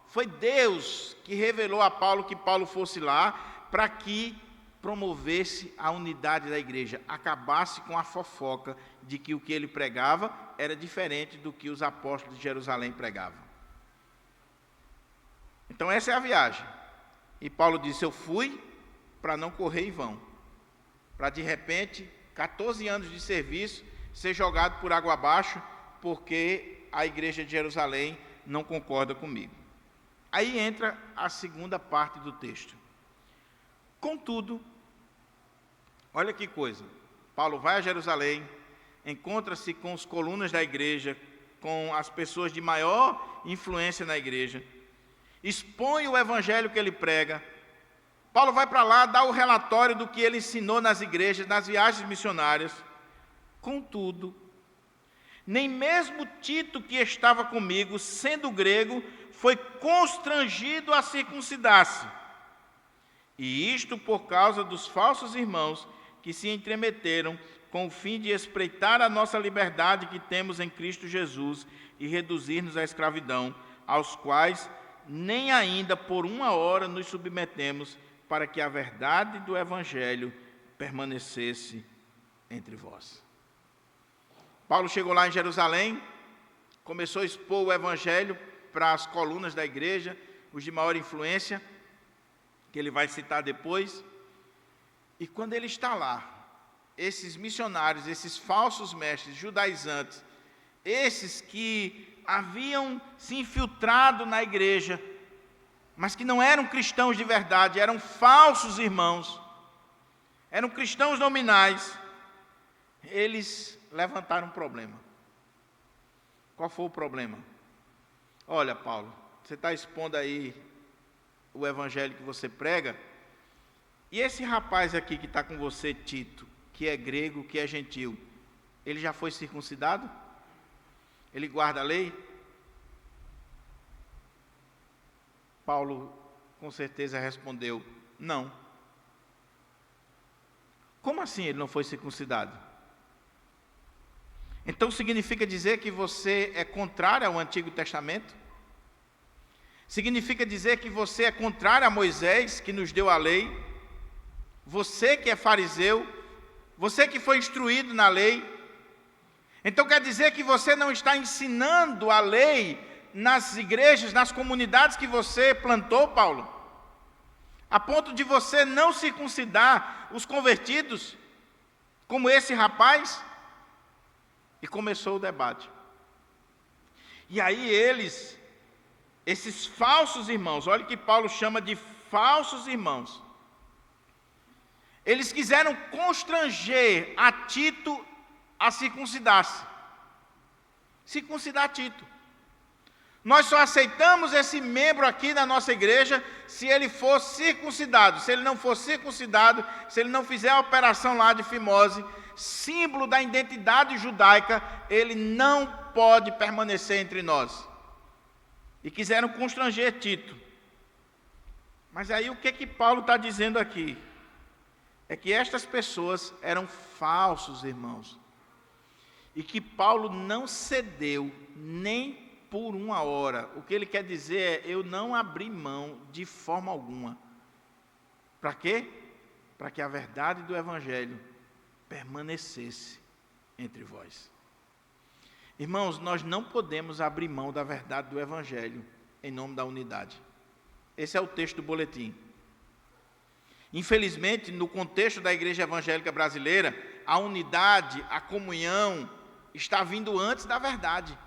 Foi Deus que revelou a Paulo que Paulo fosse lá para que promovesse a unidade da igreja, acabasse com a fofoca de que o que ele pregava era diferente do que os apóstolos de Jerusalém pregavam. Então essa é a viagem. E Paulo disse: eu fui para não correr em vão, para de repente, 14 anos de serviço, ser jogado por água abaixo, porque a igreja de Jerusalém não concorda comigo. Aí entra a segunda parte do texto. Contudo, olha que coisa, Paulo vai a Jerusalém, encontra-se com os colunas da igreja, com as pessoas de maior influência na igreja, expõe o evangelho que ele prega. Paulo vai para lá, dá o relatório do que ele ensinou nas igrejas, nas viagens missionárias. Contudo, nem mesmo Tito, que estava comigo, sendo grego, foi constrangido a circuncidar-se. E isto por causa dos falsos irmãos que se entremeteram com o fim de espreitar a nossa liberdade que temos em Cristo Jesus e reduzir-nos à escravidão, aos quais nem ainda por uma hora nos submetemos, para que a verdade do Evangelho permanecesse entre vós. Paulo chegou lá em Jerusalém, começou a expor o Evangelho para as colunas da igreja, os de maior influência, que ele vai citar depois. E quando ele está lá, esses missionários, esses falsos mestres judaizantes, esses que haviam se infiltrado na igreja, mas que não eram cristãos de verdade, eram falsos irmãos, eram cristãos nominais, eles levantaram um problema. Qual foi o problema? Olha, Paulo, você está expondo aí o evangelho que você prega, e esse rapaz aqui que está com você, Tito, que é grego, que é gentil, ele já foi circuncidado? Ele guarda a lei? Paulo, com certeza, respondeu: não. Como assim ele não foi circuncidado? Então significa dizer que você é contrário ao Antigo Testamento? Significa dizer que você é contrário a Moisés, que nos deu a lei? Você que é fariseu, você que foi instruído na lei? Então quer dizer que você não está ensinando a lei nas igrejas, nas comunidades que você plantou, Paulo? A ponto de você não circuncidar os convertidos, como esse rapaz? E começou o debate. E aí esses falsos irmãos, olha que Paulo chama de falsos irmãos, eles quiseram constranger a Tito a circuncidar-se. Circuncidar Tito. Nós só aceitamos esse membro aqui na nossa igreja se ele for circuncidado. Se ele não for circuncidado, se ele não fizer a operação lá de fimose, símbolo da identidade judaica, ele não pode permanecer entre nós. E quiseram constranger Tito. Mas aí o que Paulo está dizendo aqui? É que estas pessoas eram falsos irmãos. E que Paulo não cedeu nem por uma hora. O que ele quer dizer é: eu não abri mão de forma alguma. Para quê? Para que a verdade do Evangelho permanecesse entre vós. Irmãos, nós não podemos abrir mão da verdade do Evangelho em nome da unidade. Esse é o texto do boletim. Infelizmente, no contexto da igreja evangélica brasileira, a unidade, a comunhão, está vindo antes da verdade.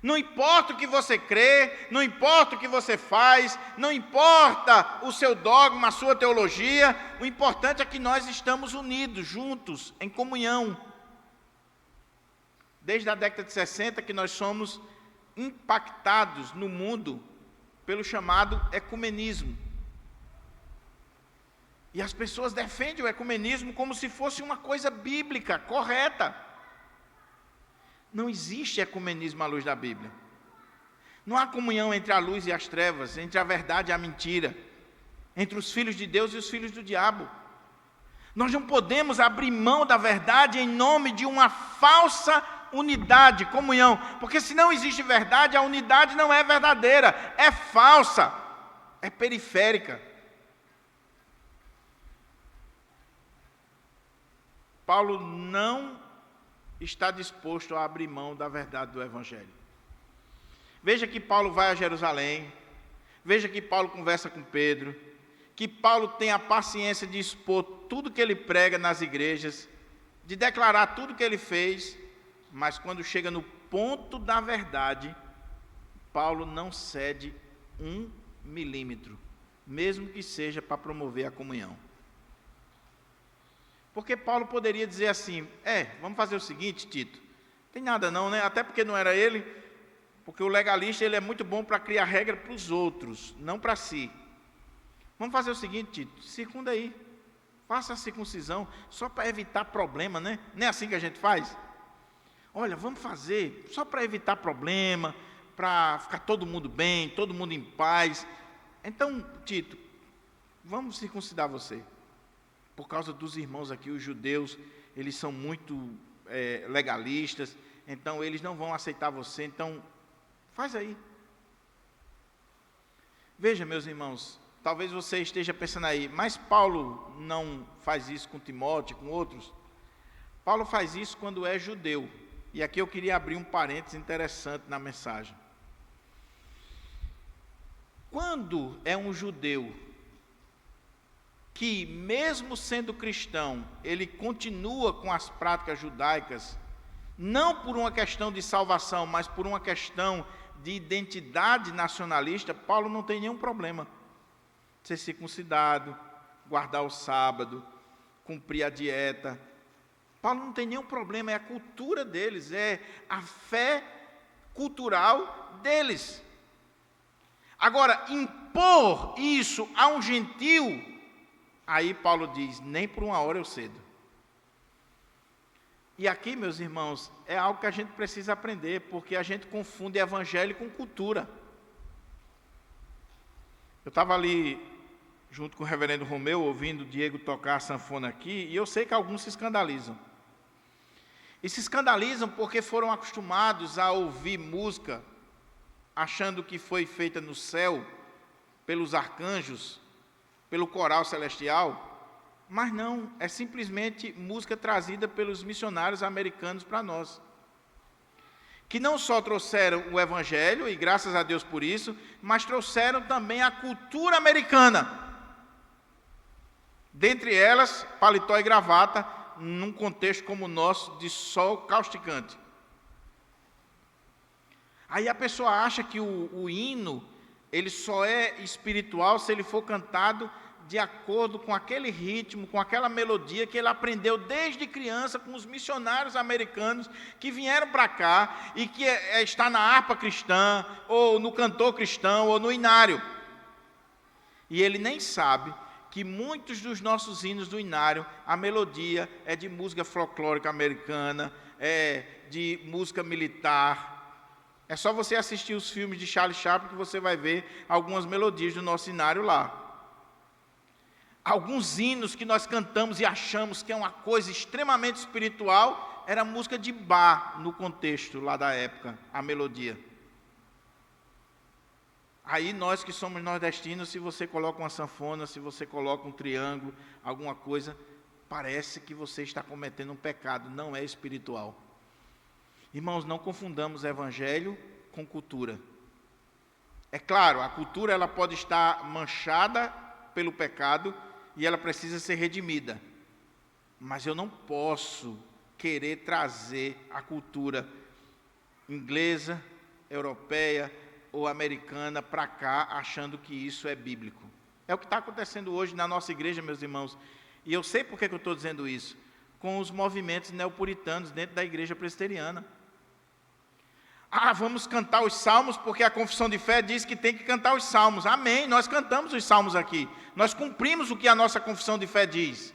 Não importa o que você crê, não importa o que você faz, não importa o seu dogma, a sua teologia, o importante é que nós estamos unidos, juntos, em comunhão. Desde a década de 60 que nós somos impactados no mundo pelo chamado ecumenismo. E as pessoas defendem o ecumenismo como se fosse uma coisa bíblica, correta. Não existe ecumenismo à luz da Bíblia. Não há comunhão entre a luz e as trevas, entre a verdade e a mentira, entre os filhos de Deus e os filhos do diabo. Nós não podemos abrir mão da verdade em nome de uma falsa unidade, comunhão. Porque se não existe verdade, a unidade não é verdadeira, é falsa, é periférica. Paulo não está disposto a abrir mão da verdade do Evangelho. Veja que Paulo vai a Jerusalém, veja que Paulo conversa com Pedro, que Paulo tem a paciência de expor tudo que ele prega nas igrejas, de declarar tudo que ele fez, mas quando chega no ponto da verdade, Paulo não cede 1 milímetro, mesmo que seja para promover a comunhão. Porque Paulo poderia dizer assim, vamos fazer o seguinte, Tito, tem nada não, né? Até porque não era ele, porque o legalista ele é muito bom para criar regra para os outros, não para si. Vamos fazer o seguinte, Tito, circunda aí, faça a circuncisão, só para evitar problema, né? Não é assim que a gente faz? Olha, vamos fazer, só para evitar problema, para ficar todo mundo bem, todo mundo em paz. Então, Tito, vamos circuncidar você. Por causa dos irmãos aqui, os judeus, eles são muito legalistas, então eles não vão aceitar você, então faz aí. Veja, meus irmãos, talvez você esteja pensando aí, mas Paulo não faz isso com Timóteo, com outros? Paulo faz isso quando é judeu. E aqui eu queria abrir um parênteses interessante na mensagem. Quando é um judeu que, mesmo sendo cristão, ele continua com as práticas judaicas, não por uma questão de salvação, mas por uma questão de identidade nacionalista, Paulo não tem nenhum problema. Ser circuncidado, guardar o sábado, cumprir a dieta. Paulo não tem nenhum problema, é a cultura deles, é a fé cultural deles. Agora, impor isso a um gentil, aí Paulo diz, nem por uma hora eu cedo. E aqui, meus irmãos, é algo que a gente precisa aprender, porque a gente confunde evangelho com cultura. Eu estava ali, junto com o reverendo Romeu, ouvindo o Diego tocar a sanfona aqui, e eu sei que alguns se escandalizam. E se escandalizam porque foram acostumados a ouvir música, achando que foi feita no céu, pelos arcanjos, pelo coral celestial, mas não, é simplesmente música trazida pelos missionários americanos para nós. Que não só trouxeram o evangelho, e graças a Deus por isso, mas trouxeram também a cultura americana. Dentre elas, paletó e gravata, num contexto como o nosso, de sol causticante. Aí a pessoa acha que o hino, ele só é espiritual se ele for cantado de acordo com aquele ritmo, com aquela melodia que ele aprendeu desde criança com os missionários americanos que vieram para cá e que está na harpa cristã, ou no cantor cristão, ou no inário. E ele nem sabe que muitos dos nossos hinos do inário, a melodia é de música folclórica americana, é de música militar. É só você assistir os filmes de Charlie Chaplin que você vai ver algumas melodias do nosso inário lá. Alguns hinos que nós cantamos e achamos que é uma coisa extremamente espiritual, era música de Bach no contexto lá da época, a melodia. Aí nós que somos nordestinos, se você coloca uma sanfona, se você coloca um triângulo, alguma coisa, parece que você está cometendo um pecado, não é espiritual. Irmãos, não confundamos evangelho com cultura. É claro, a cultura ela pode estar manchada pelo pecado e ela precisa ser redimida. Mas eu não posso querer trazer a cultura inglesa, europeia ou americana para cá, achando que isso é bíblico. É o que está acontecendo hoje na nossa igreja, meus irmãos. E eu sei por que eu estou dizendo isso. Com os movimentos neopuritanos dentro da igreja presbiteriana. Vamos cantar os salmos, porque a confissão de fé diz que tem que cantar os salmos. Amém, nós cantamos os salmos aqui. Nós cumprimos o que a nossa confissão de fé diz.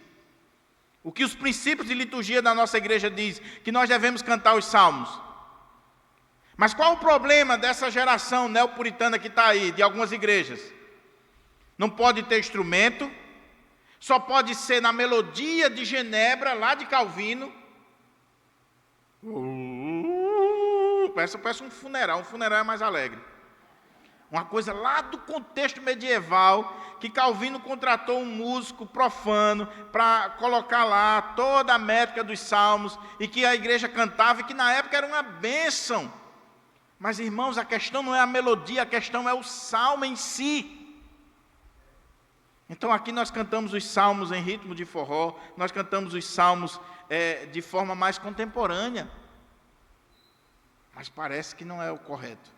O que os princípios de liturgia da nossa igreja diz, que nós devemos cantar os salmos. Mas qual o problema dessa geração neopuritana que está aí, de algumas igrejas? Não pode ter instrumento, só pode ser na melodia de Genebra, lá de Calvino. parece um funeral é mais alegre. Uma coisa lá do contexto medieval, que Calvino contratou um músico profano para colocar lá toda a métrica dos salmos, e que a igreja cantava, e que na época era uma bênção. Mas, irmãos, a questão não é a melodia, a questão é o salmo em si. Então aqui nós cantamos os salmos em ritmo de forró, nós cantamos os salmos de forma mais contemporânea. Mas parece que não é o correto.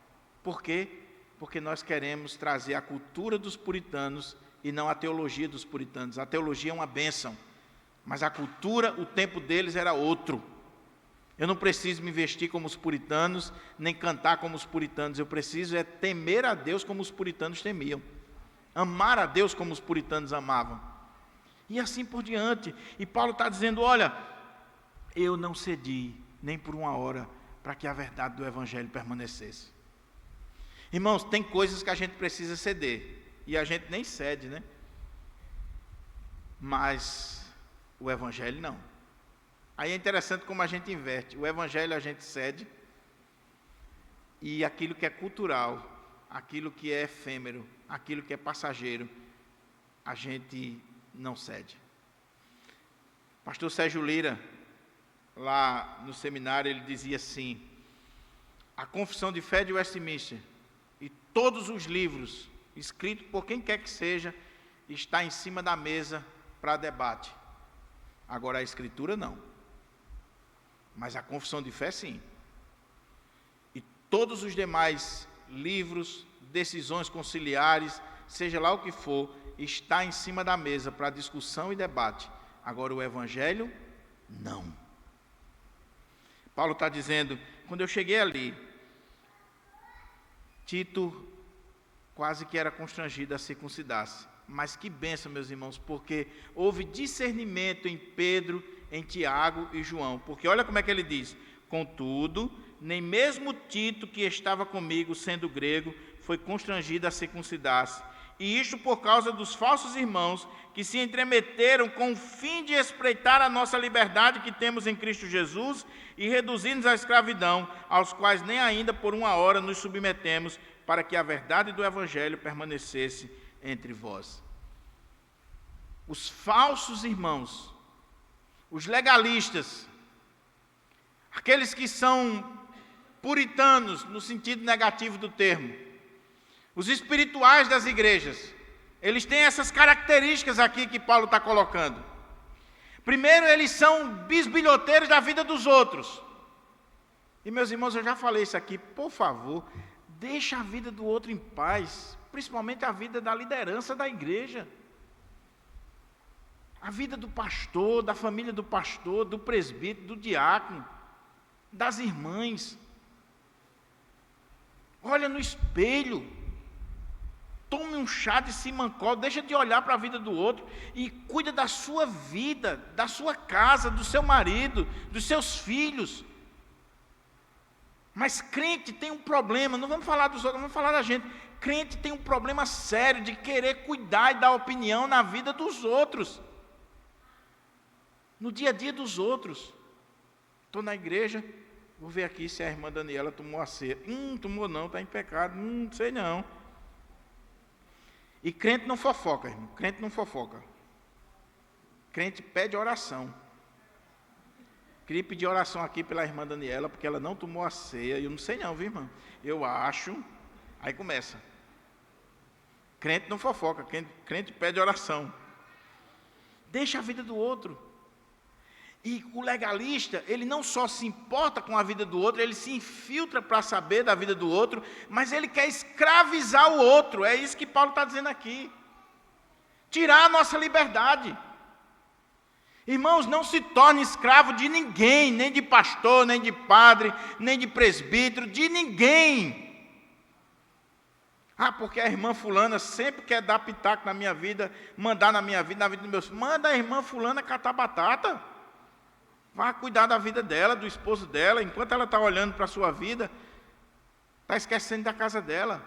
Por quê? Porque nós queremos trazer a cultura dos puritanos e não a teologia dos puritanos. A teologia é uma bênção, mas a cultura, o tempo deles era outro. Eu não preciso me vestir como os puritanos, nem cantar como os puritanos. Eu preciso temer a Deus como os puritanos temiam. Amar a Deus como os puritanos amavam. E assim por diante. E Paulo está dizendo, olha, eu não cedi nem por uma hora para que a verdade do Evangelho permanecesse. Irmãos, tem coisas que a gente precisa ceder, e a gente nem cede, né? Mas o Evangelho não. Aí é interessante como a gente inverte. O Evangelho a gente cede, e aquilo que é cultural, aquilo que é efêmero, aquilo que é passageiro, a gente não cede. Pastor Sérgio Lira, lá no seminário, ele dizia assim, a Confissão de Fé de Westminster, e todos os livros, escritos por quem quer que seja, está em cima da mesa para debate. Agora a Escritura não. Mas a Confissão de Fé sim. E todos os demais livros, decisões conciliares, seja lá o que for, está em cima da mesa para discussão e debate. Agora o Evangelho, não. Paulo está dizendo, quando eu cheguei ali, Tito quase que era constrangido a circuncidar-se. Mas que bênção, meus irmãos, porque houve discernimento em Pedro, em Tiago e João. Porque olha como é que ele diz, contudo, nem mesmo Tito, que estava comigo, sendo grego, foi constrangido a circuncidar-se. E isto por causa dos falsos irmãos, que se entremeteram com o fim de espreitar a nossa liberdade que temos em Cristo Jesus e reduzir-nos à escravidão, aos quais nem ainda por uma hora nos submetemos, para que a verdade do Evangelho permanecesse entre vós. Os falsos irmãos, os legalistas, aqueles que são puritanos no sentido negativo do termo, os espirituais das igrejas, eles têm essas características aqui que Paulo está colocando. Primeiro, eles são bisbilhoteiros da vida dos outros. E, meus irmãos, eu já falei isso aqui, por favor, deixa a vida do outro em paz, principalmente a vida da liderança da igreja. A vida do pastor, da família do pastor, do presbítero, do diácono, das irmãs. Olha no espelho. Tome um chá de simancol, deixa de olhar para a vida do outro e cuida da sua vida, da sua casa, do seu marido, dos seus filhos. Mas crente tem um problema, não vamos falar dos outros, vamos falar da gente. Crente tem um problema sério de querer cuidar e dar opinião na vida dos outros, no dia a dia dos outros. Estou na igreja, vou ver aqui se a irmã Daniela tomou a ceia. Tomou não, está em pecado, não sei não. E crente não fofoca, irmão. Crente não fofoca. Crente pede oração. Queria pedir oração aqui pela irmã Daniela, porque ela não tomou a ceia. Eu não sei não, viu, irmã? Eu acho. Aí começa. Crente não fofoca. Crente pede oração. Deixa a vida do outro. E o legalista, ele não só se importa com a vida do outro, ele se infiltra para saber da vida do outro, mas ele quer escravizar o outro. É isso que Paulo está dizendo aqui. Tirar a nossa liberdade. Irmãos, não se torne escravo de ninguém, nem de pastor, nem de padre, nem de presbítero, de ninguém. Porque a irmã fulana sempre quer dar pitaco na minha vida, mandar na minha vida, na vida dos meus filhos. Manda a irmã fulana catar batata. Vá cuidar da vida dela, do esposo dela, enquanto ela está olhando para a sua vida, está esquecendo da casa dela.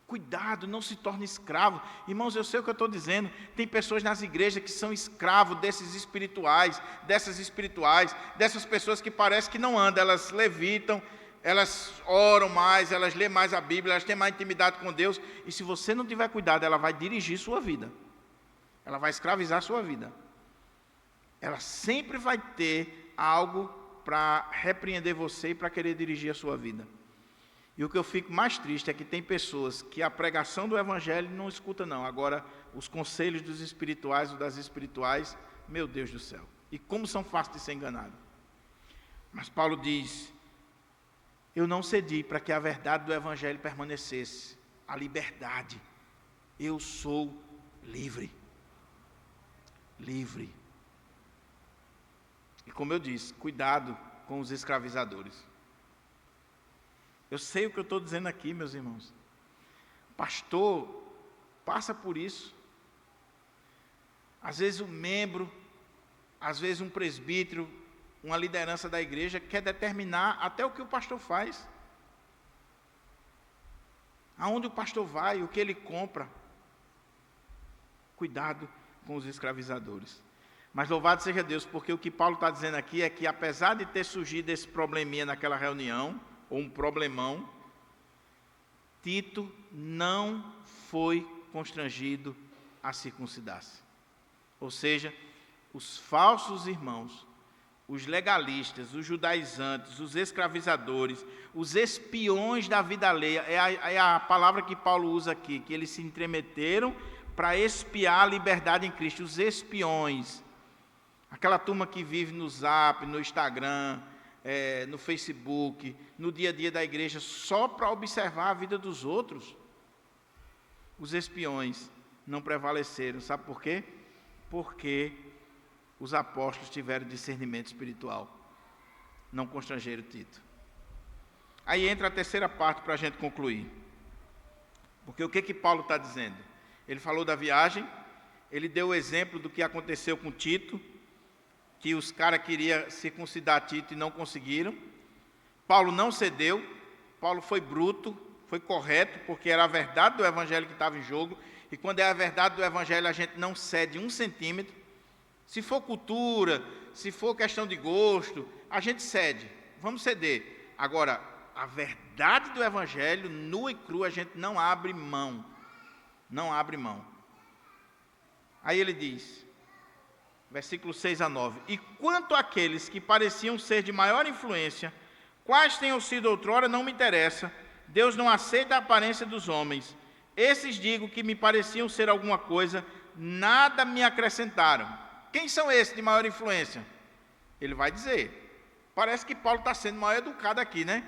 Cuidado, não se torne escravo. Irmãos, eu sei o que eu estou dizendo, tem pessoas nas igrejas que são escravos desses espirituais, dessas pessoas que parece que não andam, elas levitam, elas oram mais, elas lêem mais a Bíblia, elas têm mais intimidade com Deus, e se você não tiver cuidado, ela vai dirigir sua vida, ela vai escravizar sua vida, ela sempre vai ter algo para repreender você e para querer dirigir a sua vida. E o que eu fico mais triste é que tem pessoas que a pregação do Evangelho não escuta não, agora os conselhos dos espirituais ou das espirituais, meu Deus do céu, e como são fáceis de ser enganados. Mas Paulo diz: eu não cedi para que a verdade do Evangelho permanecesse, a liberdade, eu sou livre, livre. E como eu disse, cuidado com os escravizadores. Eu sei o que eu estou dizendo aqui, meus irmãos. Pastor passa por isso. Às vezes um membro, às vezes um presbítero, uma liderança da igreja quer determinar até o que o pastor faz. Aonde o pastor vai, o que ele compra. Cuidado com os escravizadores. Mas louvado seja Deus, porque o que Paulo está dizendo aqui é que apesar de ter surgido esse probleminha naquela reunião, ou um problemão, Tito não foi constrangido a circuncidar-se. Ou seja, os falsos irmãos, os legalistas, os judaizantes, os escravizadores, os espiões da vida alheia, é a palavra que Paulo usa aqui, que eles se intrometeram para espiar a liberdade em Cristo, os espiões. Aquela turma que vive no Zap, no Instagram, no Facebook, no dia a dia da igreja, só para observar a vida dos outros. Os espiões não prevaleceram, sabe por quê? Porque os apóstolos tiveram discernimento espiritual, não constrangeram Tito. Aí entra a terceira parte para a gente concluir. Porque o que Paulo está dizendo? Ele falou da viagem, ele deu o exemplo do que aconteceu com Tito, que os caras queriam circuncidar Tito e não conseguiram. Paulo não cedeu, Paulo foi bruto, foi correto, porque era a verdade do Evangelho que estava em jogo, e quando é a verdade do Evangelho a gente não cede 1 centímetro. Se for cultura, se for questão de gosto, a gente cede, vamos ceder. Agora, a verdade do Evangelho, nua e crua, a gente não abre mão, não abre mão. Aí ele diz, versículos 6 a 9, e quanto àqueles que pareciam ser de maior influência, quais tenham sido outrora, não me interessa, Deus não aceita a aparência dos homens. Esses digo que me pareciam ser alguma coisa, nada me acrescentaram. Quem são esses de maior influência? Ele vai dizer, parece que Paulo está sendo mal educado aqui, né?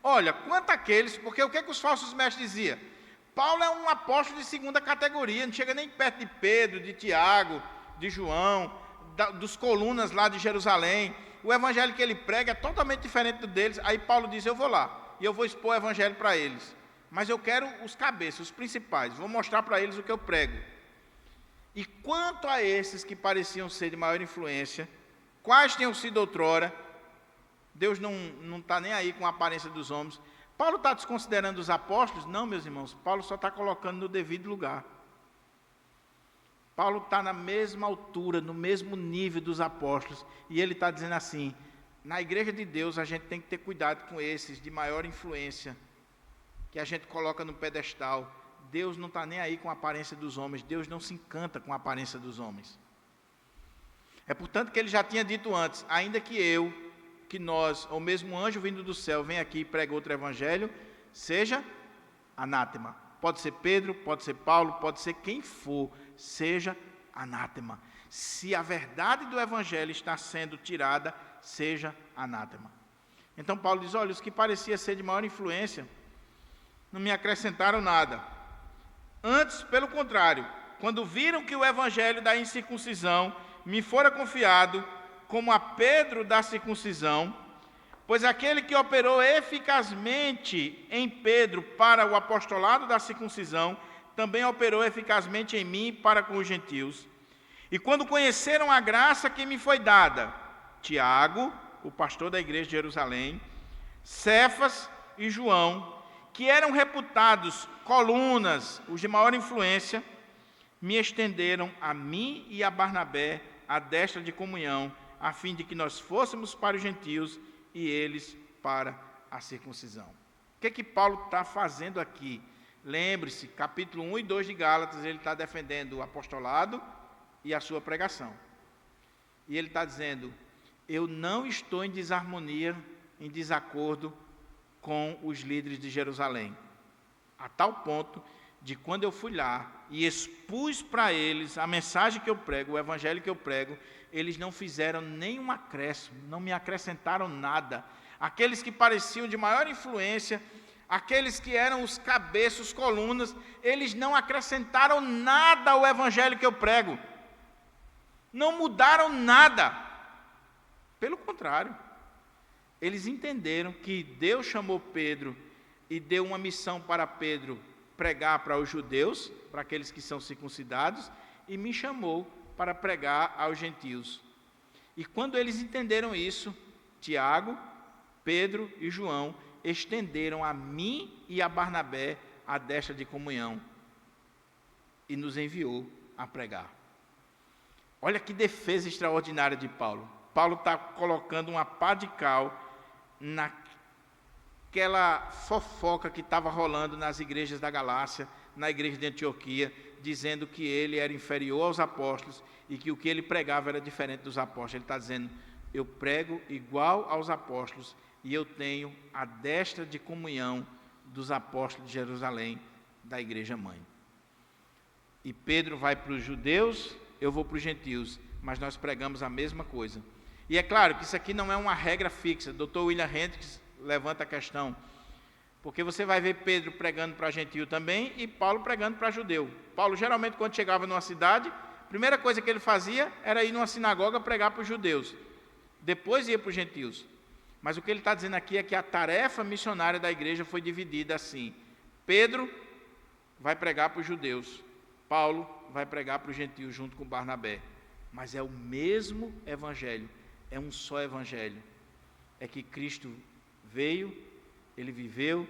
Olha, quanto àqueles, porque o que os falsos mestres diziam? Paulo é um apóstolo de segunda categoria, não chega nem perto de Pedro, de Tiago, de João, dos colunas lá de Jerusalém. O evangelho que ele prega é totalmente diferente do deles. Aí Paulo diz, eu vou lá, e eu vou expor o evangelho para eles. Mas eu quero os cabeças, os principais, vou mostrar para eles o que eu prego. E quanto a esses que pareciam ser de maior influência, quais tenham sido outrora, Deus não está nem aí com a aparência dos homens. Paulo está desconsiderando os apóstolos? Não, meus irmãos, Paulo só está colocando no devido lugar. Paulo está na mesma altura, no mesmo nível dos apóstolos, e ele está dizendo assim, na igreja de Deus a gente tem que ter cuidado com esses de maior influência, que a gente coloca no pedestal. Deus não está nem aí com a aparência dos homens, Deus não se encanta com a aparência dos homens. É portanto que ele já tinha dito antes, ainda que eu, que nós, ou mesmo um anjo vindo do céu, venha aqui e pregue outro evangelho, seja anátema. Pode ser Pedro, pode ser Paulo, pode ser quem for, seja anátema. Se a verdade do evangelho está sendo tirada, seja anátema. Então Paulo diz, olha, os que pareciam ser de maior influência, não me acrescentaram nada. Antes, pelo contrário, quando viram que o evangelho da incircuncisão me fora confiado, como a Pedro da circuncisão, pois aquele que operou eficazmente em Pedro para o apostolado da circuncisão, também operou eficazmente em mim para com os gentios. E quando conheceram a graça que me foi dada, Tiago, o pastor da igreja de Jerusalém, Cefas e João, que eram reputados colunas, os de maior influência, me estenderam a mim e a Barnabé a destra de comunhão, a fim de que nós fôssemos para os gentios e eles para a circuncisão. O que Paulo está fazendo aqui? Lembre-se, capítulo 1 e 2 de Gálatas, ele está defendendo o apostolado e a sua pregação. E ele está dizendo, eu não estou em desarmonia, em desacordo com os líderes de Jerusalém. A tal ponto de quando eu fui lá e expus para eles a mensagem que eu prego, o evangelho que eu prego, eles não fizeram nenhum acréscimo, não me acrescentaram nada. Aqueles que pareciam de maior influência, aqueles que eram os cabeças, os colunas, eles não acrescentaram nada ao evangelho que eu prego. Não mudaram nada. Pelo contrário, eles entenderam que Deus chamou Pedro e deu uma missão para Pedro pregar para os judeus, para aqueles que são circuncidados, e me chamou para pregar aos gentios. E quando eles entenderam isso, Tiago, Pedro e João estenderam a mim e a Barnabé a destra de comunhão e nos enviou a pregar. Olha que defesa extraordinária de Paulo. Paulo está colocando uma pá de cal naquela fofoca que estava rolando nas igrejas da Galácia, na igreja de Antioquia, dizendo que ele era inferior aos apóstolos e que o que ele pregava era diferente dos apóstolos. Ele está dizendo, eu prego igual aos apóstolos e eu tenho a destra de comunhão dos apóstolos de Jerusalém, da igreja mãe. E Pedro vai para os judeus, eu vou para os gentios, mas nós pregamos a mesma coisa. E é claro que isso aqui não é uma regra fixa. Dr. William Hendricks levanta a questão, porque você vai ver Pedro pregando para gentio também e Paulo pregando para judeu. Paulo, geralmente, quando chegava numa cidade, a primeira coisa que ele fazia era ir numa sinagoga pregar para os judeus. Depois ia para os gentios. Mas o que ele está dizendo aqui é que a tarefa missionária da igreja foi dividida assim. Pedro vai pregar para os judeus. Paulo vai pregar para os gentios junto com Barnabé. Mas é o mesmo evangelho. É um só evangelho. É que Cristo veio, ele viveu,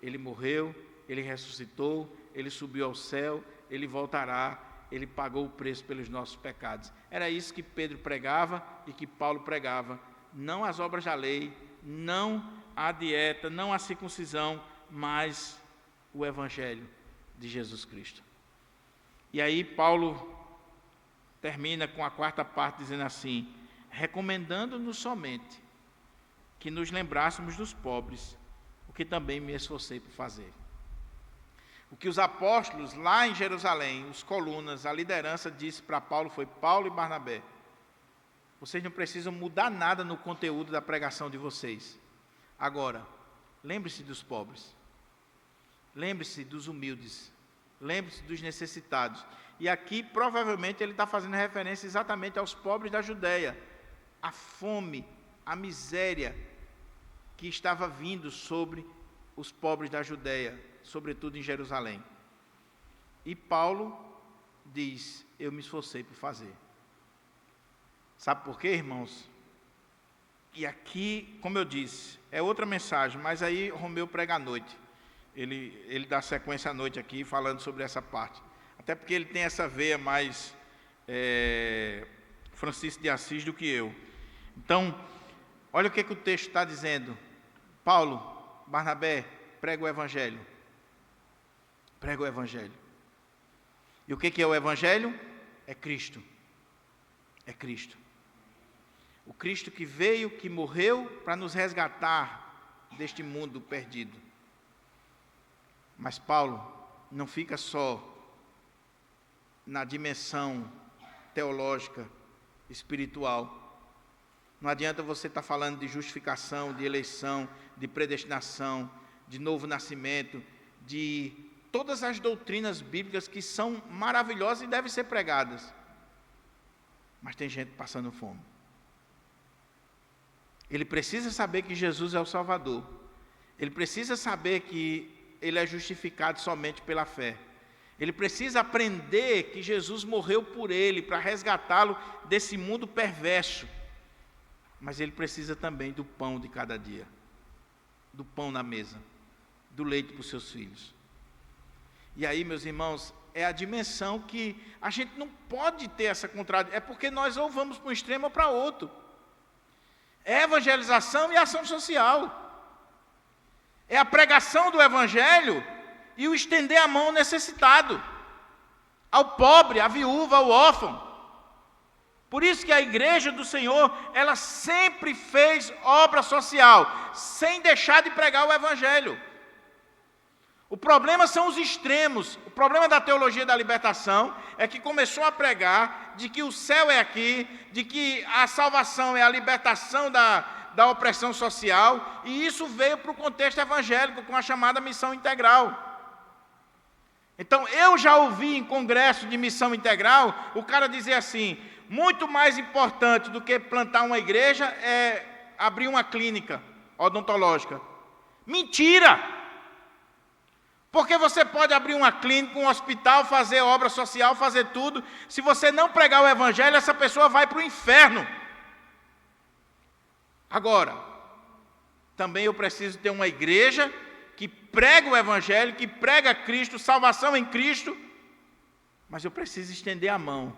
ele morreu, ele ressuscitou, ele subiu ao céu, ele voltará, ele pagou o preço pelos nossos pecados. Era isso que Pedro pregava e que Paulo pregava. Não as obras da lei, não a dieta, não a circuncisão, mas o evangelho de Jesus Cristo. E aí Paulo termina com a quarta parte dizendo assim, recomendando-nos somente que nos lembrássemos dos pobres, o que também me esforcei por fazer. O que os apóstolos lá em Jerusalém, os colunas, a liderança disse para Paulo foi, Paulo e Barnabé, vocês não precisam mudar nada no conteúdo da pregação de vocês. Agora, lembre-se dos pobres, lembre-se dos humildes, lembre-se dos necessitados. E aqui, provavelmente, ele está fazendo referência exatamente aos pobres da Judéia, a fome, a miséria que estava vindo sobre os pobres da Judéia, sobretudo em Jerusalém. E Paulo diz, eu me esforcei por fazer. Sabe por quê, irmãos? E aqui, como eu disse, é outra mensagem, mas aí Romeu prega à noite. Ele dá sequência à noite aqui, falando sobre essa parte. Até porque ele tem essa veia mais Francisco de Assis do que eu. Então, olha o que o texto está dizendo. Paulo, Barnabé, prega o Evangelho. Prega o Evangelho. E o que é o Evangelho? É Cristo. É Cristo. O Cristo que veio, que morreu para nos resgatar deste mundo perdido. Mas Paulo não fica só na dimensão teológica, espiritual. Não adianta você estar falando de justificação, de eleição, de predestinação, de novo nascimento, de todas as doutrinas bíblicas que são maravilhosas e devem ser pregadas. Mas tem gente passando fome. Ele precisa saber que Jesus é o Salvador. Ele precisa saber que ele é justificado somente pela fé. Ele precisa aprender que Jesus morreu por ele, para resgatá-lo desse mundo perverso. Mas ele precisa também do pão de cada dia, do pão na mesa, do leite para os seus filhos. E aí, meus irmãos, é a dimensão que a gente não pode ter essa contradição, é porque nós ou vamos para um extremo ou para outro. É evangelização e ação social. É a pregação do Evangelho e o estender a mão ao necessitado, ao pobre, à viúva, ao órfão. Por isso que a igreja do Senhor, ela sempre fez obra social, sem deixar de pregar o Evangelho. O problema são os extremos. O problema da teologia da libertação é que começou a pregar de que o céu é aqui, de que a salvação é a libertação da opressão social, e isso veio para o contexto evangélico com a chamada missão integral. Então, eu já ouvi em congresso de missão integral o cara dizer assim: muito mais importante do que plantar uma igreja é abrir uma clínica odontológica. Mentira! Porque você pode abrir uma clínica, um hospital, fazer obra social, fazer tudo. Se você não pregar o Evangelho, essa pessoa vai para o inferno. Agora, também eu preciso ter uma igreja que prega o Evangelho, que prega Cristo, salvação em Cristo, mas eu preciso estender a mão.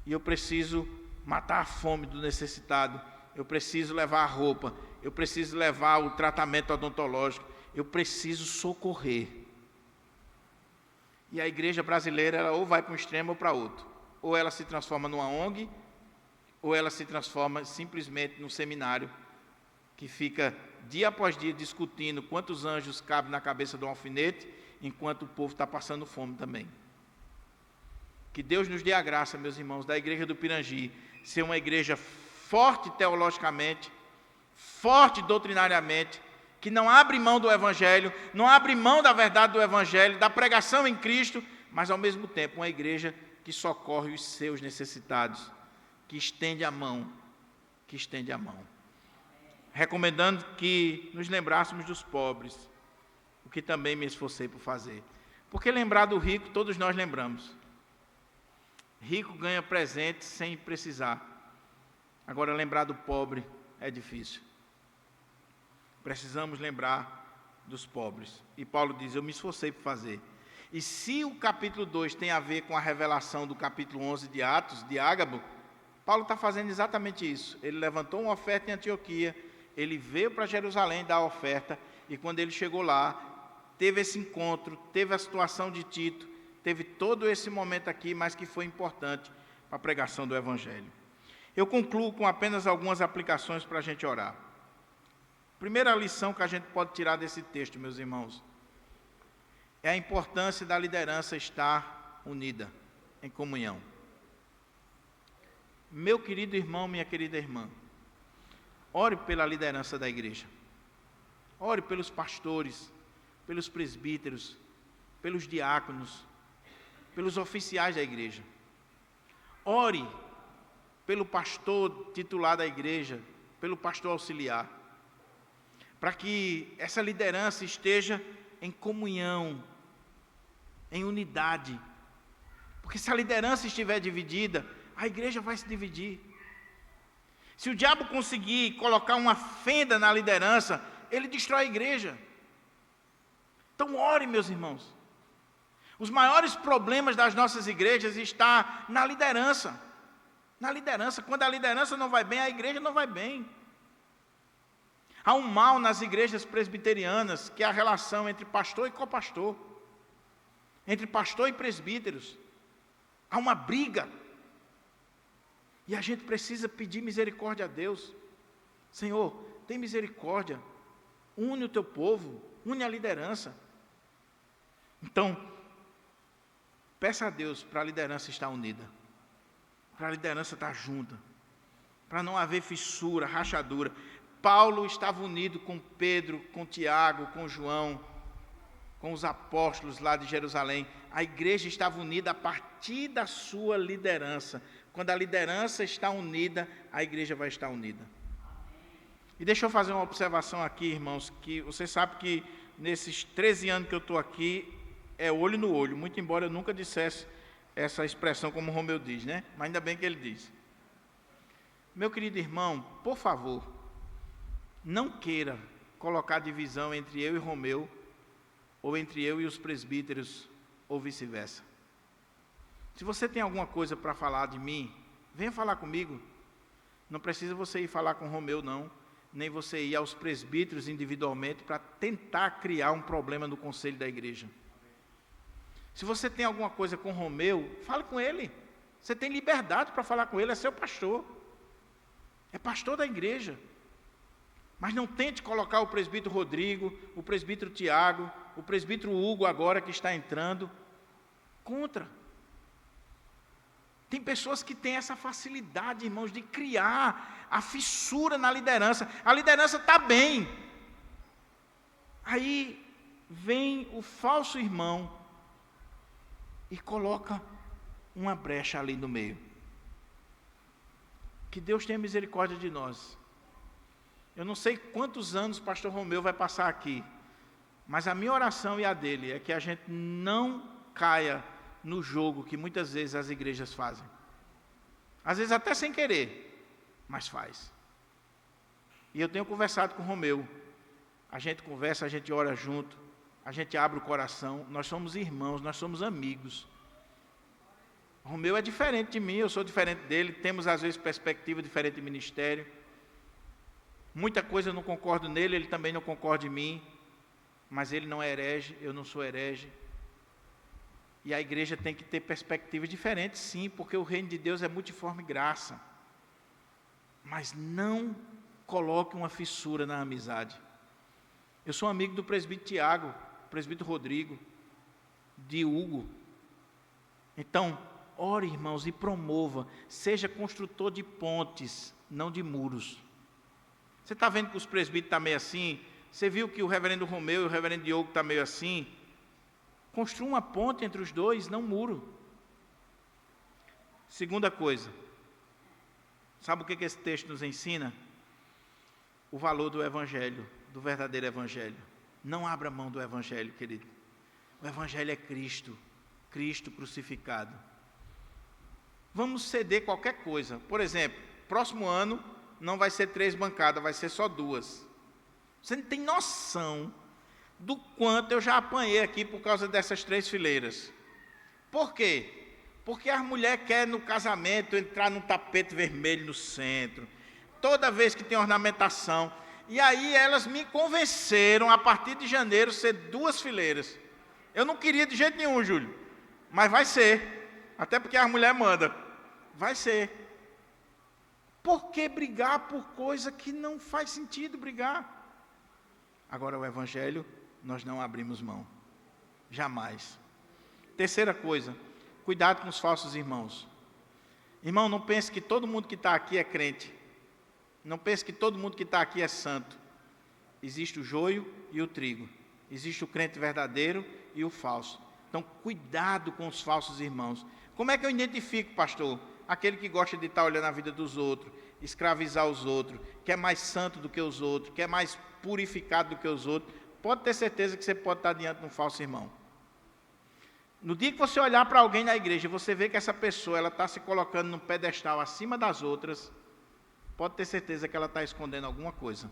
E eu preciso matar a fome do necessitado. Eu preciso levar a roupa. Eu preciso levar o tratamento odontológico. Eu preciso socorrer. E a igreja brasileira, ela ou vai para um extremo ou para outro. Ou ela se transforma numa ONG, ou ela se transforma simplesmente num seminário que fica dia após dia discutindo quantos anjos cabem na cabeça de um alfinete, enquanto o povo está passando fome também. Que Deus nos dê a graça, meus irmãos, da igreja do Pirangi, ser uma igreja forte teologicamente, forte doutrinariamente, que não abre mão do Evangelho, não abre mão da verdade do Evangelho, da pregação em Cristo, mas ao mesmo tempo uma igreja que socorre os seus necessitados, que estende a mão, recomendando que nos lembrássemos dos pobres, o que também me esforcei por fazer. Porque lembrar do rico, todos nós lembramos. Rico ganha presente sem precisar. Agora, lembrar do pobre é difícil. Precisamos lembrar dos pobres. E Paulo diz: eu me esforcei por fazer. E se o capítulo 2 tem a ver com a revelação do capítulo 11 de Atos, de Ágabo, Paulo está fazendo exatamente isso. Ele levantou uma oferta em Antioquia, ele veio para Jerusalém dar a oferta, e quando ele chegou lá, teve esse encontro, teve a situação de Tito, teve todo esse momento aqui, mas que foi importante para a pregação do Evangelho. Eu concluo com apenas algumas aplicações para a gente orar. Primeira lição que a gente pode tirar desse texto, meus irmãos, é a importância da liderança estar unida, em comunhão. Meu querido irmão, minha querida irmã, ore pela liderança da igreja. Ore pelos pastores, pelos presbíteros, pelos diáconos, pelos oficiais da igreja. Ore pelo pastor titular da igreja, pelo pastor auxiliar, para que essa liderança esteja em comunhão, em unidade. Porque se a liderança estiver dividida, a igreja vai se dividir. Se o diabo conseguir colocar uma fenda na liderança, ele destrói a igreja. Então ore, meus irmãos. Os maiores problemas das nossas igrejas estão na liderança. Na liderança. Quando a liderança não vai bem, a igreja não vai bem. Há um mal nas igrejas presbiterianas, que é a relação entre pastor e copastor, entre pastor e presbíteros. Há uma briga. E a gente precisa pedir misericórdia a Deus. Senhor, tem misericórdia. Une o teu povo, une a liderança. Então, peça a Deus para a liderança estar unida, para a liderança estar junta, para não haver fissura, rachadura. Paulo estava unido com Pedro, com Tiago, com João, com os apóstolos lá de Jerusalém. A igreja estava unida a partir da sua liderança. Quando a liderança está unida, a igreja vai estar unida. E deixa eu fazer uma observação aqui, irmãos, que você sabe que nesses 13 anos que eu estou aqui, é olho no olho, muito embora eu nunca dissesse essa expressão como o Romeu diz, né? Mas ainda bem que ele diz. Meu querido irmão, por favor, não queira colocar divisão entre eu e Romeu, ou entre eu e os presbíteros, ou vice-versa. Se você tem alguma coisa para falar de mim, venha falar comigo. Não precisa você ir falar com Romeu, não. nem você ir aos presbíteros individualmente para tentar criar um problema no conselho da igreja. Se você tem alguma coisa com Romeu, fale com ele. Você tem liberdade para falar com ele, é seu pastor. É pastor da igreja. Mas não tente colocar o presbítero Rodrigo, o presbítero Tiago, o presbítero Hugo agora que está entrando, contra. Tem pessoas que têm essa facilidade, irmãos, de criar a fissura na liderança. A liderança está bem. Aí vem o falso irmão e coloca uma brecha ali no meio. Que Deus tenha misericórdia de nós. Eu não sei quantos anos o pastor Romeu vai passar aqui, mas a minha oração e a dele é que a gente não caia no jogo que muitas vezes as igrejas fazem. Às vezes até sem querer, mas faz. E eu tenho conversado com o Romeu. A gente conversa, a gente ora junto, a gente abre o coração. Nós somos irmãos, nós somos amigos. O Romeu é diferente de mim, eu sou diferente dele. Temos às vezes perspectiva diferente de ministério. Muita coisa eu não concordo nele, ele também não concorda em mim. Mas ele não é herege, eu não sou herege. E a igreja tem que ter perspectivas diferentes, sim, porque o reino de Deus é multiforme graça. Mas não coloque uma fissura na amizade. Eu sou amigo do presbítero Tiago, presbítero Rodrigo, de Hugo. Então, ore, irmãos, e promova. Seja construtor de pontes, não de muros. Você está vendo que os presbíteros estão meio assim? Você viu que o reverendo Romeu e o reverendo Diogo estão meio assim? Construa uma ponte entre os dois, não um muro. Segunda coisa. Sabe o que esse texto nos ensina? O valor do evangelho, do verdadeiro evangelho. Não abra mão do evangelho, querido. O evangelho é Cristo, Cristo crucificado. Vamos ceder qualquer coisa. Por exemplo, próximo ano não vai ser 3 bancadas, vai ser só 2. Você não tem noção do quanto eu já apanhei aqui por causa dessas 3 fileiras. Por quê? Porque as mulheres querem no casamento entrar num tapete vermelho no centro, toda vez que tem ornamentação. E aí elas me convenceram, a partir de janeiro, ser 2 fileiras. Eu não queria de jeito nenhum, Júlio, mas vai ser, até porque a mulher manda, vai ser. Por que brigar por coisa que não faz sentido brigar? Agora o evangelho, nós não abrimos mão, jamais. Terceira coisa, cuidado com os falsos irmãos. Irmão, não pense que todo mundo que está aqui é crente. Não pense que todo mundo que está aqui é santo. Existe o joio e o trigo. Existe o crente verdadeiro e o falso. Então, cuidado com os falsos irmãos. Como é que eu identifico, pastor? Aquele que gosta de estar olhando a vida dos outros, escravizar os outros, que é mais santo do que os outros, que é mais purificado do que os outros. Pode ter certeza que você pode estar diante de um falso irmão. No dia que você olhar para alguém na igreja e você vê que essa pessoa ela está se colocando num pedestal acima das outras, pode ter certeza que ela está escondendo alguma coisa.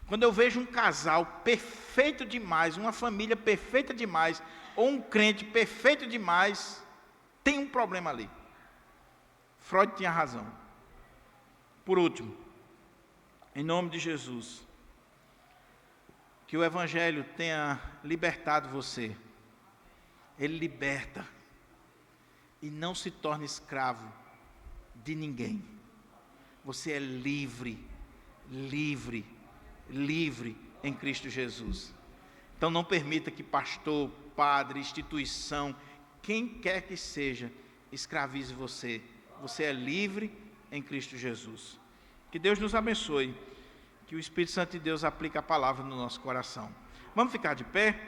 Quando eu vejo um casal perfeito demais, uma família perfeita demais, ou um crente perfeito demais, tem um problema ali. Freud tinha razão. Por último, em nome de Jesus, que o evangelho tenha libertado você. Ele liberta e não se torna escravo de ninguém. Você é livre, livre, livre em Cristo Jesus. Então não permita que pastor, padre, instituição, quem quer que seja, escravize você. Você é livre em Cristo Jesus. Que Deus nos abençoe, que o Espírito Santo de Deus aplique a palavra no nosso coração. Vamos ficar de pé?